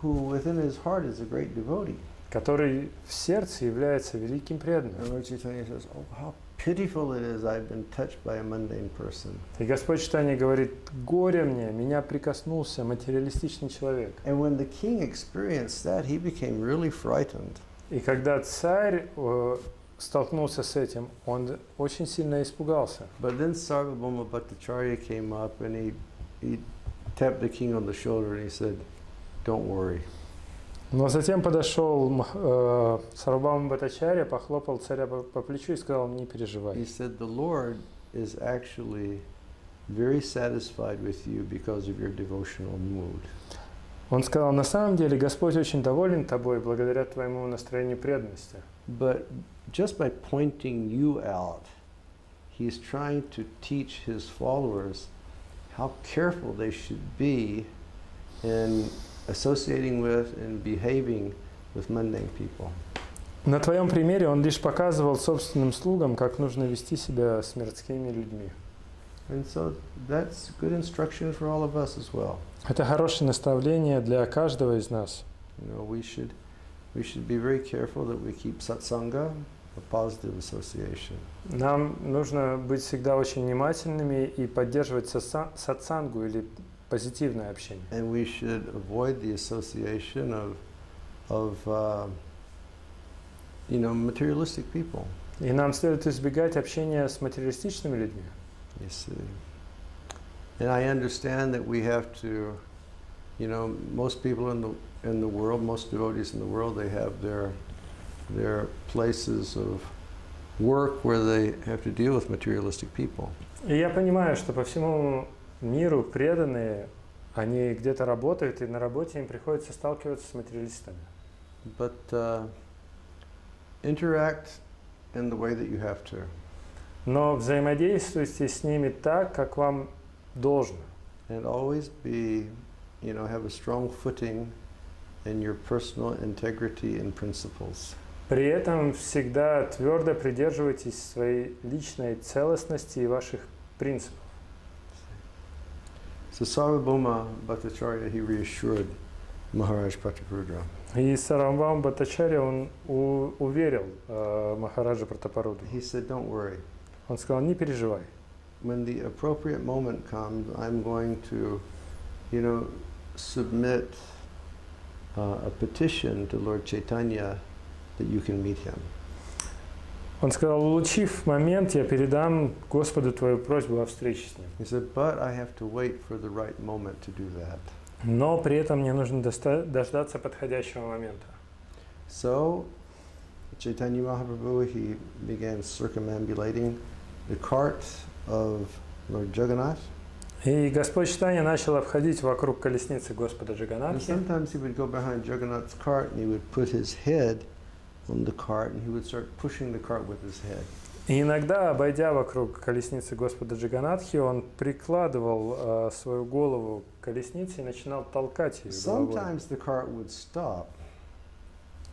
who within his heart is a great devotee. который в сердце является великим преданным. And Lord Caitanya says, oh, how pitiful it is I've been touched by a mundane person. И Господь Чайтанья говорит: горе мне, меня прикоснулся материалистичный человек. And when the king experienced that, he became really frightened. И когда царь столкнулся с этим, он очень сильно испугался. But then Sarvabhauma Bhattacharya came up and he tapped the king on the shoulder and he said, don't worry. Но затем подошел Сарвабхаума Бхаттачарья, похлопал царя по плечу и сказал: не переживай. He said, the Lord is actually very satisfied with you because of your devotional mood. Он сказал: на самом деле Господь очень доволен тобой благодаря твоему настроению преданности. But just by pointing you out, he's trying to teach his followers how careful they should be in associating with and behaving with mundane people. На твоем примере он лишь показывал собственным слугам, как нужно вести себя с мирскими людьми. And so that's good instruction for all of us as well. Это хорошее наставление для каждого из нас. You know, we should be very careful that we keep satsanga, a positive association. Нам нужно быть всегда очень внимательными и поддерживать сатсангу или позитивное общение. And we should avoid the association of materialistic people. И нам следует избегать общения с материалистичными людьми. You see. And I understand that we have to, most people in the world, most devotees in the world, they have their places of work where they have to deal with materialistic people. И я понимаю, что по всему миру преданные, они где-то работают, и на работе им приходится сталкиваться с материалистами. But interact in the way that you have to. Но взаимодействуйте с ними так, как вам должно. And always be, have a strong footing in your personal integrity and principles. При этом всегда твердо придерживайтесь своей личной целостности и ваших принципов. So Sarvabhauma Bhattacharya, he reassured Maharaj Pratapurudra. И Сарвабхаума Бхаттачарья, он уверил Махараджа Пратапарудру. He said, don't worry. Он сказал, не переживай. When the appropriate moment comes, I'm going to, submit a petition to Lord Caitanya that you can meet him. Он сказал, улучив момент, я передам Господу твою просьбу о встрече с ним. He said, but I have to wait for the right moment to do that. Но при этом мне нужно дождаться подходящего момента. So, Caitanya Mahaprabhu, he began circumambulating the cart of Lord Jagannath. И Господь Чайтанья начал обходить вокруг колесницы Господа And Джаганатхи. sometimes he would go behind Jagannath's cart and he would put his head on the cart and he would start pushing the cart with his head. И иногда, обойдя вокруг колесницы Господа Джаганатхи, он прикладывал свою голову к колеснице и начинал толкать ее головой. Sometimes the cart would stop.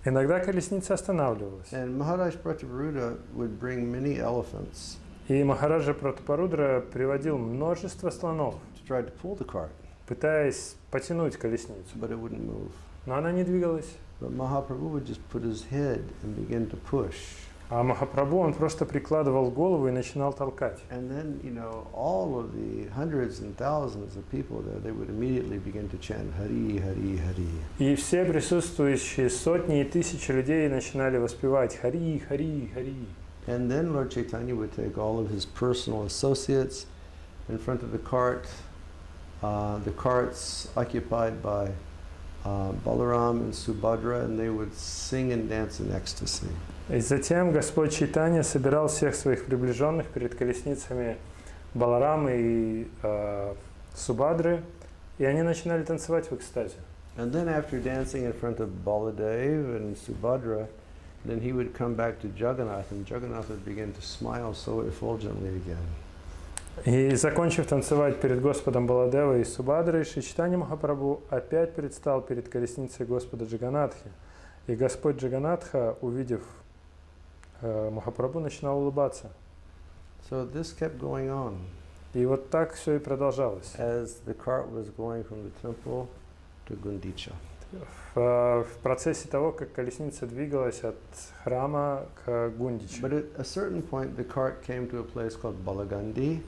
Иногда колесница останавливалась. And Maharaj Pratapurudra would bring many elephants И Махараджа Пратапарудра приводил множество слонов, to try to pull the cart, пытаясь потянуть колесницу. but it wouldn't move. Но она не двигалась. But Mahaprabhu would just put his head and begin to push. А Махапрабху, он просто прикладывал голову и начинал толкать. And then, all of the hundreds and thousands of people there, they would immediately begin to chant Hari, Hari, Hari. И все присутствующие сотни и тысячи людей начинали воспевать Хари, Хари, Хари. And then Lord Caitanya would take all of his personal associates in front of the cart. The carts occupied by Balaram and Subhadra, and they would sing and dance in ecstasy. И затем Господь Чайтанья собирал всех своих приближенных перед колесницами Баларамы и Субадры, и они начинали танцевать в экстазе. And then after dancing in front of Baladev and Subhadra, then he would come back to Jagannath, and Jagannath would begin to smile so effulgently again. И закончив танцевать перед Господом Баладева и Субадрой, Шри Чайтанья Махапрабху опять предстал перед колесницей Господа Джаганатхи. И Господь Джаганатха, увидев Махапрабху, начинал улыбаться. So this kept going on И вот так все и продолжалось. as the cart was going from the temple to Gundicha. В процессе того, как колесница двигалась от храма к Гундичу. But at a certain point, the cart came to a place called Balagandi,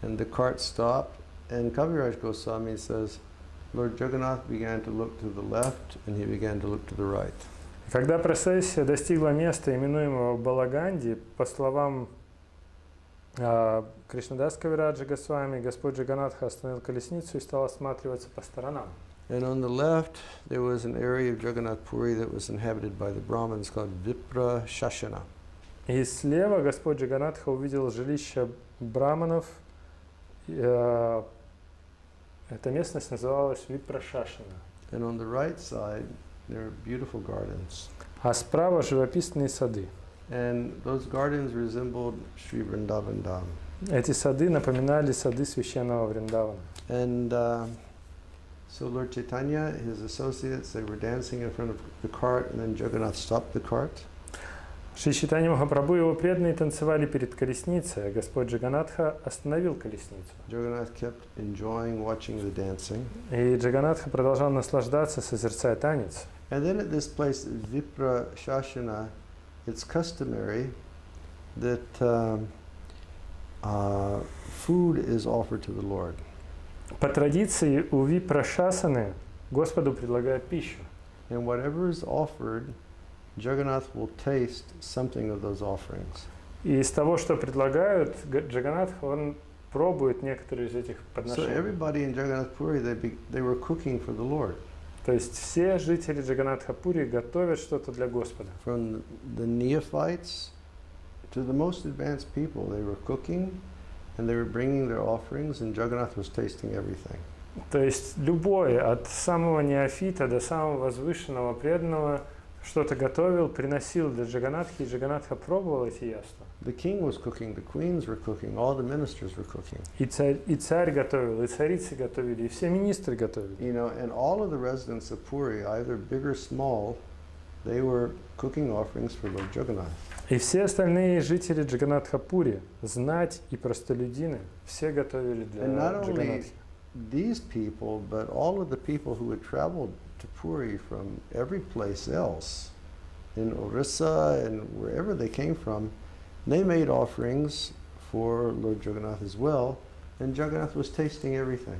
and the cart stopped, and Kaviraj Goswami says, Lord Jagannath began to look to the left, and he began to look to the right. Когда процессия достигла места, именуемого Балаганди, по словам Кришнадас Кавираджа Госвами, Господь Джаганатха остановил колесницу и стал осматриваться по сторонам. And on the left, there was an area of Jagannath Puri that was inhabited by the Brahmins called Vipra Shashana. И слева Господь Джаганатха увидел жилище браманов. Эта местность называлась Випрашашана. And on the right side, there are beautiful gardens. А справа живописные сады. And those gardens resembled Sri Vrindavan Dham. Эти сады напоминали сады священного Вриндавана. And so Lord Caitanya, his associates, they were dancing in front of the cart, and then Jagannath stopped the cart. Шри Чайтанья Махапрабху и его преданные танцевали перед колесницей, а Господь Джаганатха остановил колесницу. Jagannath kept enjoying watching the dancing. И Джаганатха продолжал наслаждаться, созерцая танец. And then at this place, Vipra Shashana, it's customary that food is offered to the Lord. По традиции у випрашасаны Господу предлагают пищу. And whatever is offered, Jagannath will taste something of those offerings. И из того, что предлагают, Джаганнатх, он пробует некоторые из этих So подношений. everybody in Jagannath Puri, they were cooking for the Lord. То есть все жители Джаганнатха-Пури готовят что-то для Господа. From the neophytes to the most advanced people, they were cooking and they were bringing their offerings, and Jagannath was tasting everything. То есть любой, от самого неофита до самого возвышенного преданного, что-то готовил, приносил для Джаганнатхи, и Джаганнатха пробовал эти яства. The king was cooking, the queens were cooking, all the ministers were cooking. И царь готовил, и царицы готовили, и все министры готовили. You know, and all of the residents of Puri, either big or small, they were cooking offerings for Lord Jagannath. И все остальные жители Джаганнатха-Пури, знать и простолюдины, все готовили для And not only Джаганнатхи. these people, but all of the people who had traveled to Puri from every place else, in Orissa and wherever they came from, they made offerings for Lord Jagannath as well, and Jagannath was tasting everything.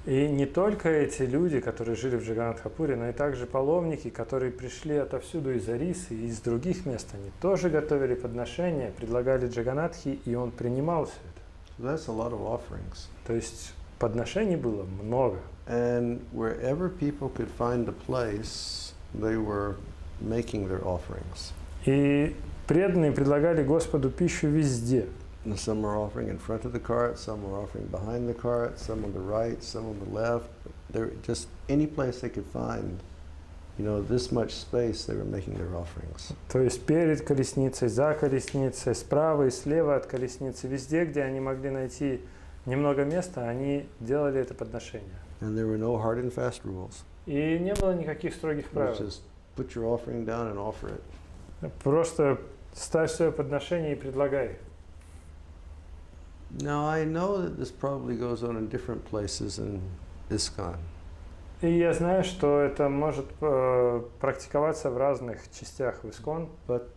И не только эти люди, которые жили в Джаганнатха-Пури, но и также паломники, которые пришли отовсюду из Орисы и из других мест, они тоже готовили подношения, предлагали Джаганнатхи, и он принимал все это. So that's a lot of offerings. То есть подношений было много. And wherever people could find a place, they were making their offerings. И преданные предлагали Господу пищу везде. And some were offering in front of the cart, some were offering behind the cart, some on the right, some on the left. They're just any place they could find, you know, this much space, they were making their offerings. То есть перед колесницей, за колесницей, справа и слева от колесницы, везде, где они могли найти немного места, они делали это подношение. And there were no hard and fast rules. И не было никаких строгих It was правил. just put your offering down and offer it. Просто ставь свое подношение и предлагай. Now I know that this probably goes on in different places in ISKCON. И я знаю, что это может практиковаться в разных частях в ИСККОН. But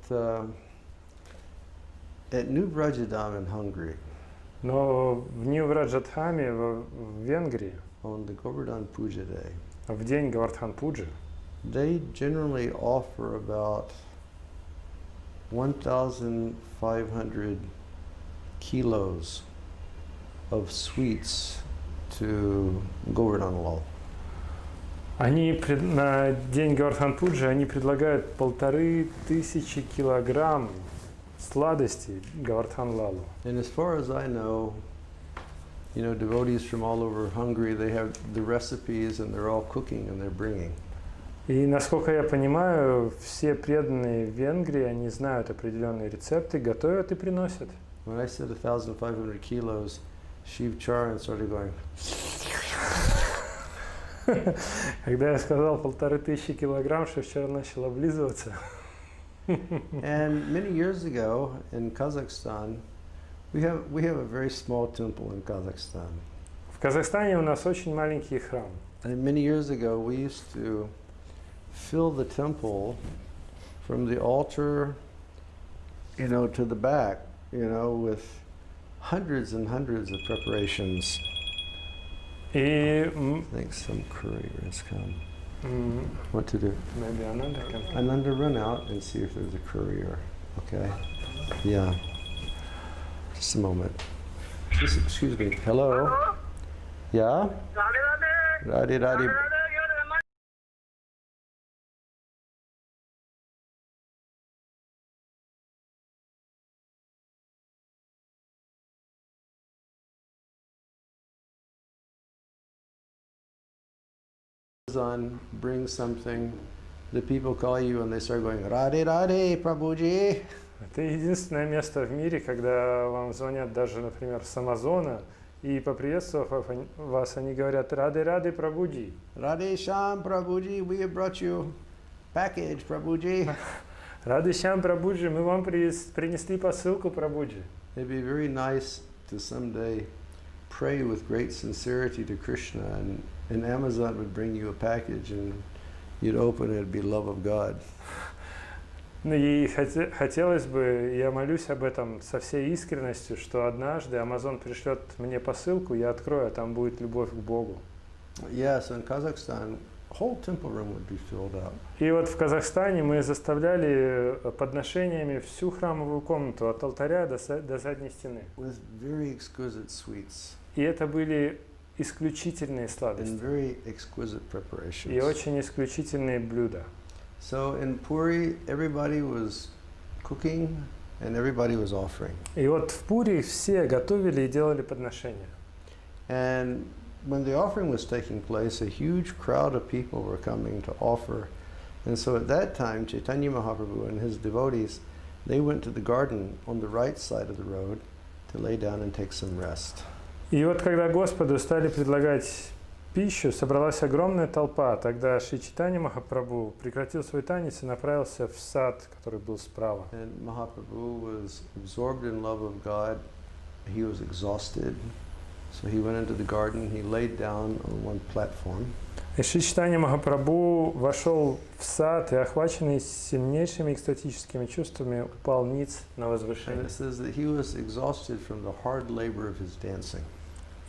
at New Vrajadam in Hungary, Но в Нью-Враджадхаме в Венгрии, on the Govardhan Puja Day, в день Гавардхан-пуджи, they generally offer about 1,500 kilos of sweets to Govardhan Lal. на день Гавардхан-пуджи они предлагают 1500 килограмм сладостей Гавардхан-лалу. And as far as I know, you know, devotees from all over Hungary, they have the recipes and they're all cooking and they're bringing. И насколько я понимаю, все преданные в Венгрии, они знают определенные рецепты, готовят и приносят. When I said 1,500 kilos, Shiv Charan started going. Когда я сказал 1500 килограмм, Шивчар начал облизываться. And many years ago in Kazakhstan, we have a very small temple in Kazakhstan. В Казахстане у нас очень маленький храм. And many years ago, we used to fill the temple from the altar, you know, to the back, you know, with hundreds and hundreds of preparations. И I think some courier has come. What to do? maybe Ananda can. Ananda, run out and see if there's a courier. Okay? Yeah. Just a moment. Just, excuse me. Hello? Yeah? Radhe Radhe. Bring something, the people call you and they start going, Radhe Radhe Prabhuji. Это единственное место в мире, когда вам звонят даже, например, с Амазона, и поприветствовав вас, они говорят «Рады Прабхуджи». Radhe Sham Prabhuji, we have brought you package Prabhuji. Рады Шям Прабхуджи, мы вам принесли посылку Прабхуджи. It'd be very nice to someday pray with great sincerity to Krishna, and Amazon would bring you a package and you'd open it, it'd be love of God. Ну и хотелось бы, я молюсь об этом со всей искренностью, что однажды Амазон пришлет мне посылку, я открою, а там будет любовь к Богу. Yes, in Kazakhstan, whole temple room would be filled up. И вот в Казахстане мы заставляли подношениями всю храмовую комнату от алтаря до задней стены. With very exquisite sweets. И это были исключительные And сладости very exquisite preparations. и очень исключительные блюда. So in Puri, everybody was cooking and everybody was offering. И вот в Пури все готовили и делали подношения. And when the offering was taking place, a huge crowd of people were coming to offer. And so at that time, Caitanya Mahaprabhu and his devotees, they went to the garden on the right side of the road to lay down and take some rest. И вот когда Господу стали предлагать пищу, собралась огромная толпа. Тогда Шри Чайтанья Махапрабху прекратил свой танец и направился в сад, который был справа. And Mahaprabhu was absorbed in love of God. He was exhausted. So he went into the garden, he laid down on one platform. И Шри Чайтанья Махапрабху вошел в сад и, охваченный сильнейшими экстатическими чувствами, упал ниц на And возвышение. it says that he was exhausted from the hard labor of his dancing.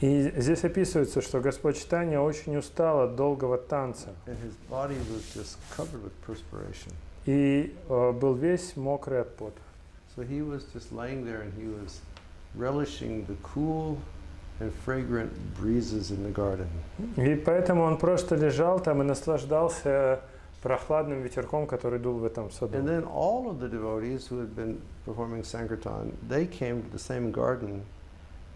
И здесь описывается, что Господь Чайтанья очень устал от долгого танца. And his body was just covered with perspiration. И был весь мокрый от пота. So he was just laying there and he was relishing the cool and fragrant breezes in the garden. И поэтому он просто лежал там и наслаждался прохладным ветерком, который дул в этом саду. And then all of the devotees who had been performing Sankirtan, they came to the same garden,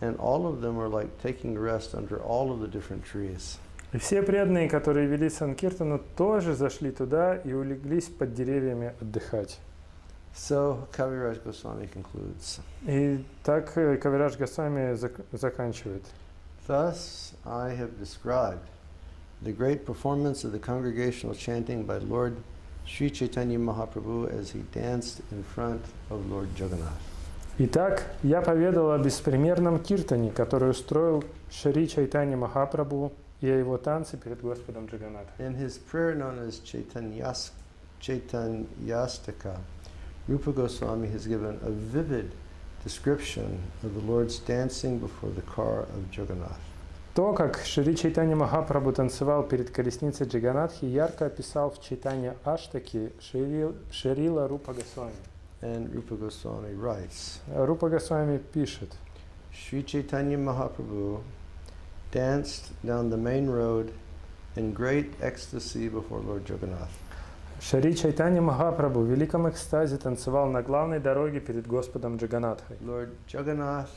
and all of them were like taking rest under all of the different trees. И все преданные, которые вели Санкиртану, тоже зашли туда и улеглись под деревьями отдыхать. So Kaviraj Goswami concludes. И так Кавирадж Госвами заканчивает. Thus I have described the great performance of the congregational chanting by Lord Sri Caitanya Mahaprabhu as he danced in front of Lord Jagannath. Итак, я поведал о беспримерном киртане, который устроил Шри Чайтанья Махапрабху и о его танце перед Господом Джаганнатом. In his prayer known as Chaitanyastaka, Rupa Goswami has given a vivid description of the Lord's dancing before the car of Jagannath. То, как Шри Чайтанья Махапрабху танцевал перед колесницей Джаганатхи, ярко описал в Чайтанья Аштаки Шрила Рупа Госвами. And Rupa Goswami writes, Рупа Госвами пишет: Sri Caitanya Mahaprabhu danced down the main road in great ecstasy before Lord Jagannath. Шри Чайтанья Махапрабху в великом экстазе танцевал на главной дороге перед Господом Джаганатхой. Lord Jagannath,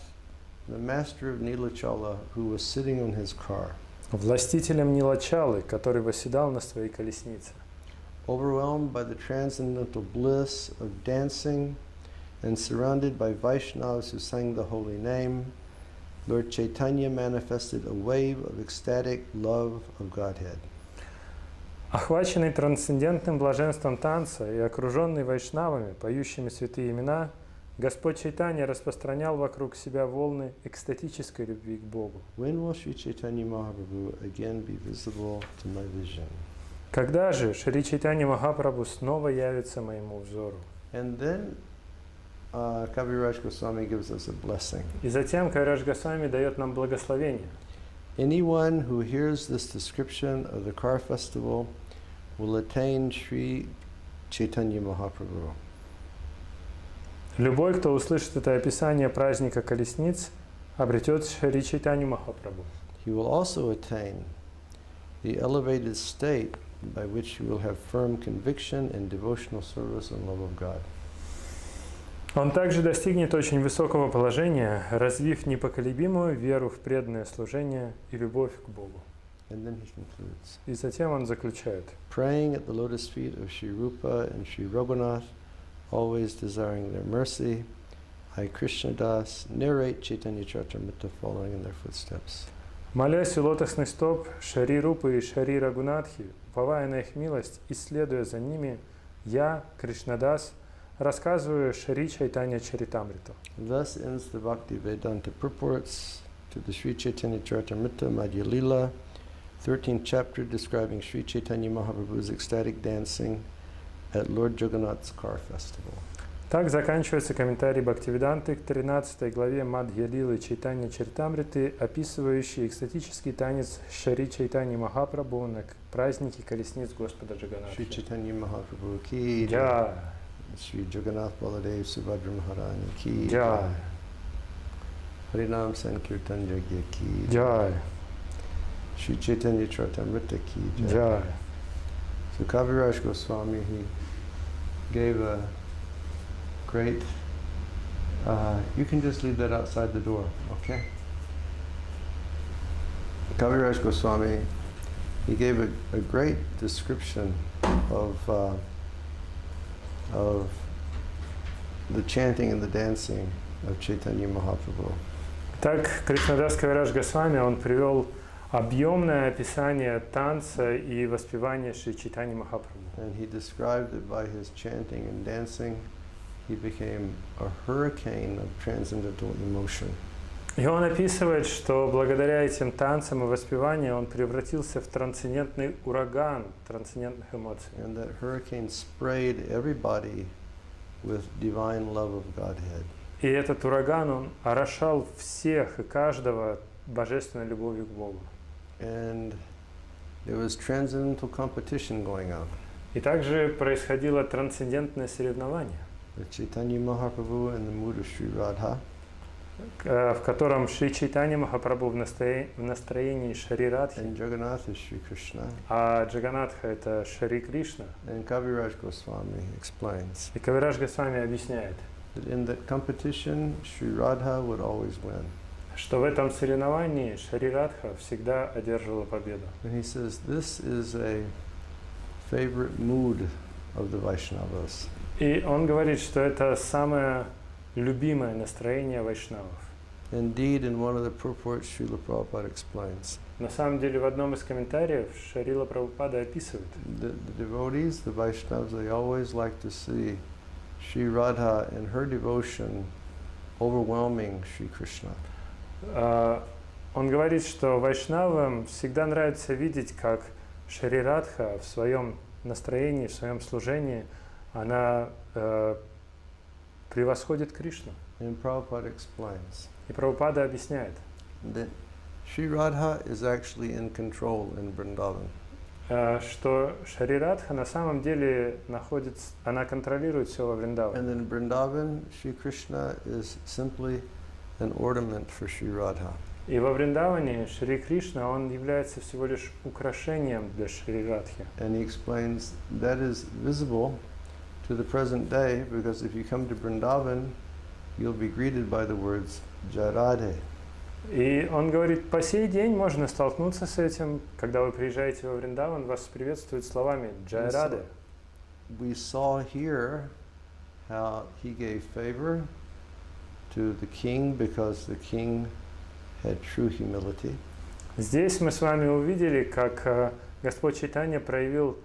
the master of Nilachala, who was sitting on his car, Властителем Нилачалы, который восседал на своей колеснице. overwhelmed by the transcendental bliss of dancing and surrounded by Vaishnavas who sang the holy name, Lord Chaitanya manifested a wave of ecstatic love of Godhead. Охваченный трансцендентным блаженством танца и окруженный вайшнавами, поющими святые имена, Господь Чайтанья распространял вокруг себя волны экстатической любви к Богу. When will Sri Chaitanya Mahaprabhu again be visible to my vision? Когда же Шри Чайтанья Махапрабху снова явится моему взору? And then Kaviraj Goswami gives us a blessing. И затем Кавирадж Госвами дает нам благословение. Anyone who hears this description of the car festival will attain Sri Chaitanya Mahaprabhu. Любой, кто услышит это описание праздника колесниц, обретет Шри Чайтанью Махапрабху. He will also attain the elevated state by which you will have firm conviction and devotional service and love of God. Он также достигнет очень высокого положения, развив непоколебимую веру в преданное служение и любовь к Богу. And then he concludes. И затем он заключает: Praying at the lotus feet of Sri Rupa and Sri Raghunath, always desiring their mercy, I, Krishna Das, narrate Caitanya Caritamrta following in their footsteps. Молясь у лотосных стоп Шри Рупы и Шри Рагунатхи, уповая на их милость и следуя за ними, я, Кришнадас, рассказываю Шри Чайтанья Чаритамриту. Thus ends the Bhakti Vedanta purports to the Sri Chaitanya Caritamrta Madhya Lila, 13th chapter describing Sri Chaitanya Mahaprabhu's ecstatic dancing at Lord Jagannath's car festival. Так заканчивается комментарий Бхактивиданты к 13 главе Мадхья-лилы Чайтанья Чаритамриты, описывающий экстатический танец Шри Чайтаньи Махапрабху на празднике колесниц Господа Shri Джаганатхи. Chaitanya Mahaprabhu ki jai. Jai. Shri Jagannath Baladev Subhadra Maharani ki Jai. Harinam Sankirtan Yagya ki Jai. Shri Caitanya Caritamrta ki jai. Jai. So Kaviraj Goswami, he gave a great, you can just leave that outside the door, okay? Kaviraj Goswami, he gave a great description of the chanting and the dancing of Caitanya Mahaprabhu. Так, Кришнадас Кавирадж Госвами, он привел объемное описание танца и воспевания Шри Чайтаньи Махапрабху. And he described that by his chanting and dancing, he became a hurricane of transcendental emotion. И он описывает, что благодаря этим танцам и воспеванию он превратился в трансцендентный ураган трансцендентных эмоций. And that hurricane sprayed everybody with divine love of Godhead. И этот ураган, он орошал всех и каждого божественной любовью к Богу. And there was transcendental competition going on. И также происходило трансцендентное соревнование, With Chaitanya Mahaprabhu in the mood of Sri Radha, в котором Шри Чайтанья Махапрабху в настроении Шри Радхи, and Jagannath is Sri Krishna. а Джаганатха — это Шри Кришна. And Kaviraj Goswami explains И Кавирадж Госвами объясняет, that in that competition, Sri Radha would always win. что в этом соревновании Шри Радха всегда одерживала победу. And he says this is a favorite mood of the Vaishnavas. И он говорит, что это самое любимое настроение вайшнавов. Indeed, in one of the purports, Srila Prabhupada explains На самом деле, в одном из комментариев Шрила Прабхупада описывает, that the devotees, the Vaishnavas, they always like to see Sri Radha and her devotion overwhelming Sri Krishna. Он говорит, что вайшнавам всегда нравится видеть, как Шри Радха в своем настроении, в своем служении, она превосходит Кришну. And Prabhupada explains И Прабхупада объясняет, that Sri Radha is actually in control in Vrindavan. что Шри Радха на самом деле находится, она контролирует все во Вриндаване. And in Vrindavan, Sri Krishna is simply an ornament for Sri Radha. И во Вриндаване Шри Кришна, он является всего лишь украшением для Шри Радхи. And he explains that is visible to the present day because if you come to Vrindavan, you'll be greeted by the words Jai Radhe. И он говорит, по сей день можно столкнуться с этим, когда вы приезжаете во Вриндаван, вас приветствуют словами Джай Радhe. We saw here how he gave favor to the king because the king had true humility. Здесь мы с вами увидели, как Господь Чайтанья проявил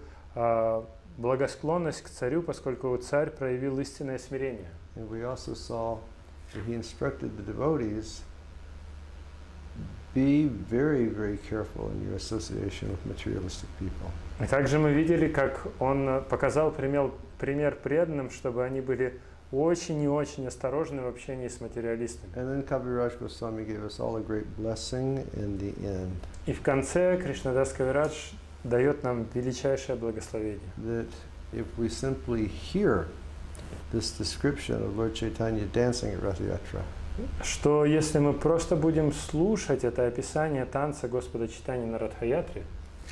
благосклонность к царю, поскольку царь проявил истинное смирение. And we also saw that he instructed the devotees, be very, very careful in your association with materialistic people. И также мы видели, как он показал пример преданным, чтобы они были очень и очень осторожны в общении с материалистами. And then Kaviraj Goswami gave us all a great blessing in the end. И в конце Кришнадас Кавирадж дает нам величайшее благословение. That if we simply hear this description of Lord Caitanya dancing at Ratha-yātrā, Что если мы просто будем слушать это описание танца Господа Чайтаньи на Ратха-ятре,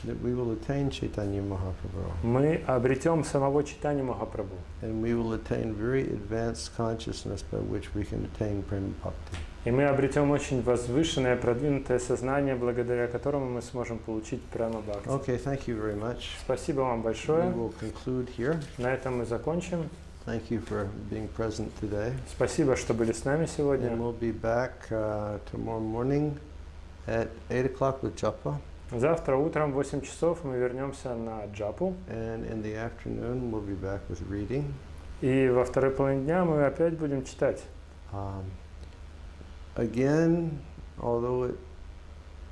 that we will attain Caitanya Mahaprabhu. мы обретем самого Чайтанью Махапрабху. And we will attain very advanced consciousness by which we can attain Prema Bhakti. И мы обретем очень возвышенное, продвинутое сознание, благодаря которому мы сможем получить прямо бхакти. Okay, thank you very much. Спасибо вам большое. We will conclude here. На этом мы закончим. Thank you for being present today. Спасибо, что были с нами сегодня. And we'll be back tomorrow morning at 8 o'clock with Japa. Завтра утром в 8 часов мы вернемся на джапу. And in the afternoon, we'll be back with reading. И во второй половине дня мы опять будем читать. Again, although it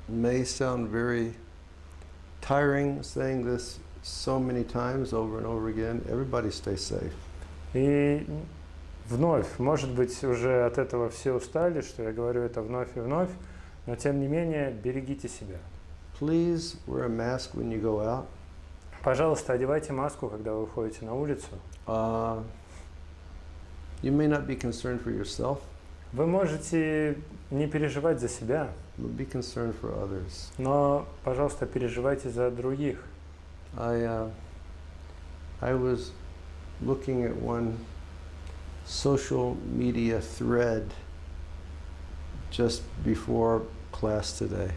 may sound very tiring saying this so many times over and over again. Everybody stay safe. И вновь, может быть, уже от этого все устали, что я говорю это вновь и вновь, но тем не менее, берегите себя. Please wear a mask when you go out. Пожалуйста, одевайте маску, когда вы выходите на улицу. You may not be concerned for yourself, Вы можете не переживать за себя, but be concerned for others. но, пожалуйста, переживайте за других. I was looking at one social media thread just before class today.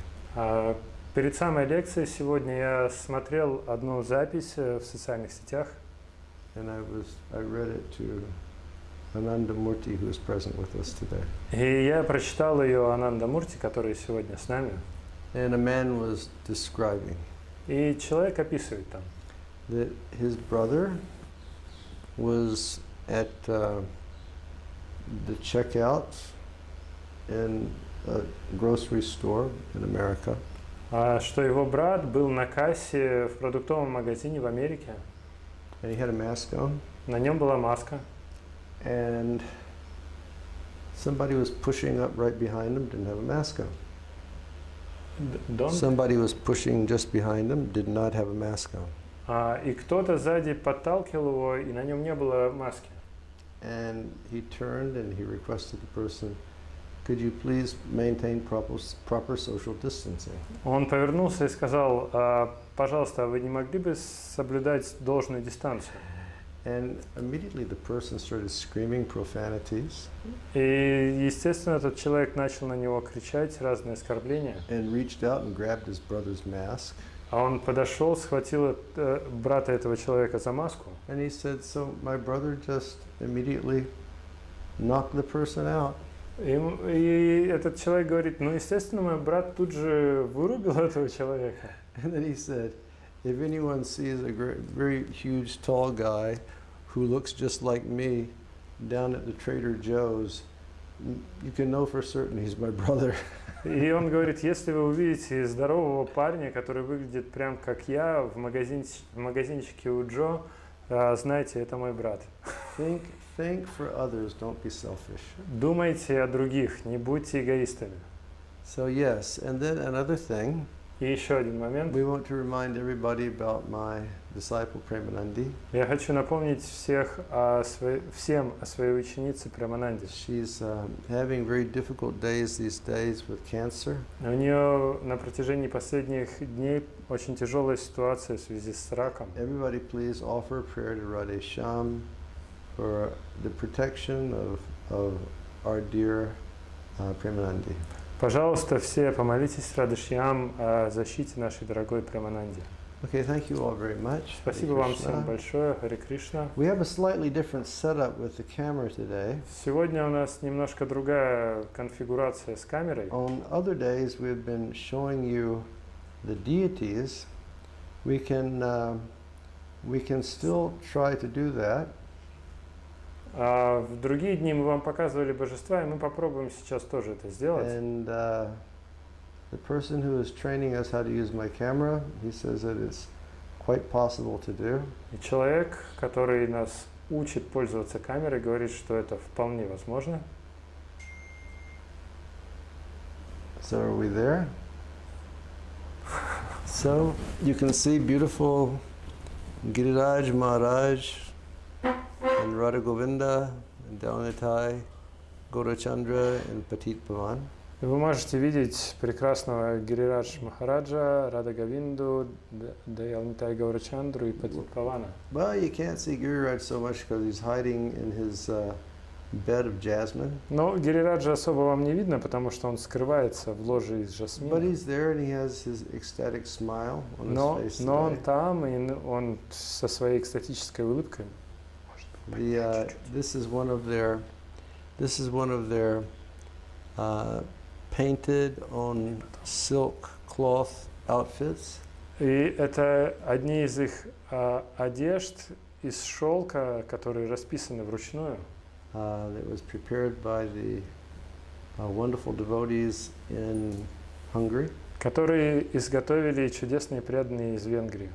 Перед самой лекцией сегодня я смотрел одну запись в социальных сетях. And I read it to Ananda Murti, who is present with us today. И я прочитал ее Ананда Мурти, который сегодня с нами. And a man was describing И человек описывает там, that his brother was at the checkout in a grocery store in America. что его брат был на кассе в продуктовом магазине в Америке. And he had a mask on. На нем была маска. And somebody was pushing up right behind him, didn't have a mask on. Somebody was pushing just behind him, did not have a mask on. И кто-то сзади подталкивал его, и на нем не было маски. And he turned and he requested the person, could you please maintain proper social distancing? Он повернулся и сказал, пожалуйста, вы не могли бы соблюдать должную дистанцию? And immediately the person started screaming profanities. И, естественно, этот человек начал на него кричать разные оскорбления. And reached out and grabbed his brother's mask. А он подошел, схватил брата этого человека за маску. And he said, so my brother just immediately knocked the person out. И этот человек говорит, ну, естественно, мой брат тут же вырубил этого человека. And then he said, if anyone sees a very huge tall guy who looks just like me down at the Trader Joe's, you can know for certain he's my brother. И он говорит, если вы увидите здорового парня, который выглядит прям как я в магазинчике у Джо, знайте, это мой брат. Think for others, don't be selfish. Думайте о других, не будьте эгоистами. So yes, and then another thing. И еще один момент. We want to remind everybody about my disciple Premanandi. Я хочу напомнить всем о своей ученице Премананде. She's having very difficult days these days with cancer. У нее на протяжении последних дней очень тяжелая ситуация в связи с раком. Everybody please offer a prayer to Radhe-shāma for the protection of our dear Premanandi. Пожалуйста, все помолитесь Радhe-шьям о защите нашей дорогой Премананде. Okay, thank you all very much. Спасибо вам всем большое. Харе Кришна. We have a slightly different setup with the camera today. Сегодня у нас немножко другая конфигурация с камерой. On other days we've been showing you the deities. We can still try to do that. В другие дни мы вам показывали божества, и мы попробуем сейчас тоже это сделать. And the person who is training us how to use my camera, he says that it's quite possible to do. И человек, который нас учит пользоваться камерой, говорит, что это вполне возможно. So are we there? So you can see beautiful Giriraj Maharaj and Radha Govinda and Dalanitai, Gaurachandra and Patit Pavan. Вы можете видеть прекрасного Гирирадж Махараджа, Рада Говинду, Даланитай Гаурачандру и Патит Павана. Well, you can't see Giriraj so much because he's hiding in his bed of jasmine. Но Гирираджа особо вам не видно, потому что он скрывается в ложе из жасмина. But he's there and he has his ecstatic smile on his face. Но он там, и он со своей экстатической улыбкой. This is one of their painted on silk cloth outfits. И это одни из их одежд из шелка, которые расписаны вручную. That was prepared by the wonderful devotees in Hungary. Которые изготовили чудесные преданные из Венгрии.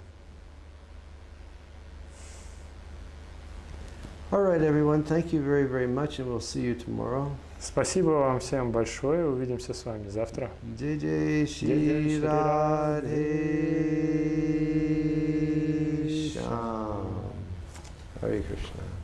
All right, everyone. Thank you very, very much, and we'll see you tomorrow. Спасибо вам всем большое. Увидимся с вами завтра. Jai Jai Shri Radhe Shyam. Hare Krishna.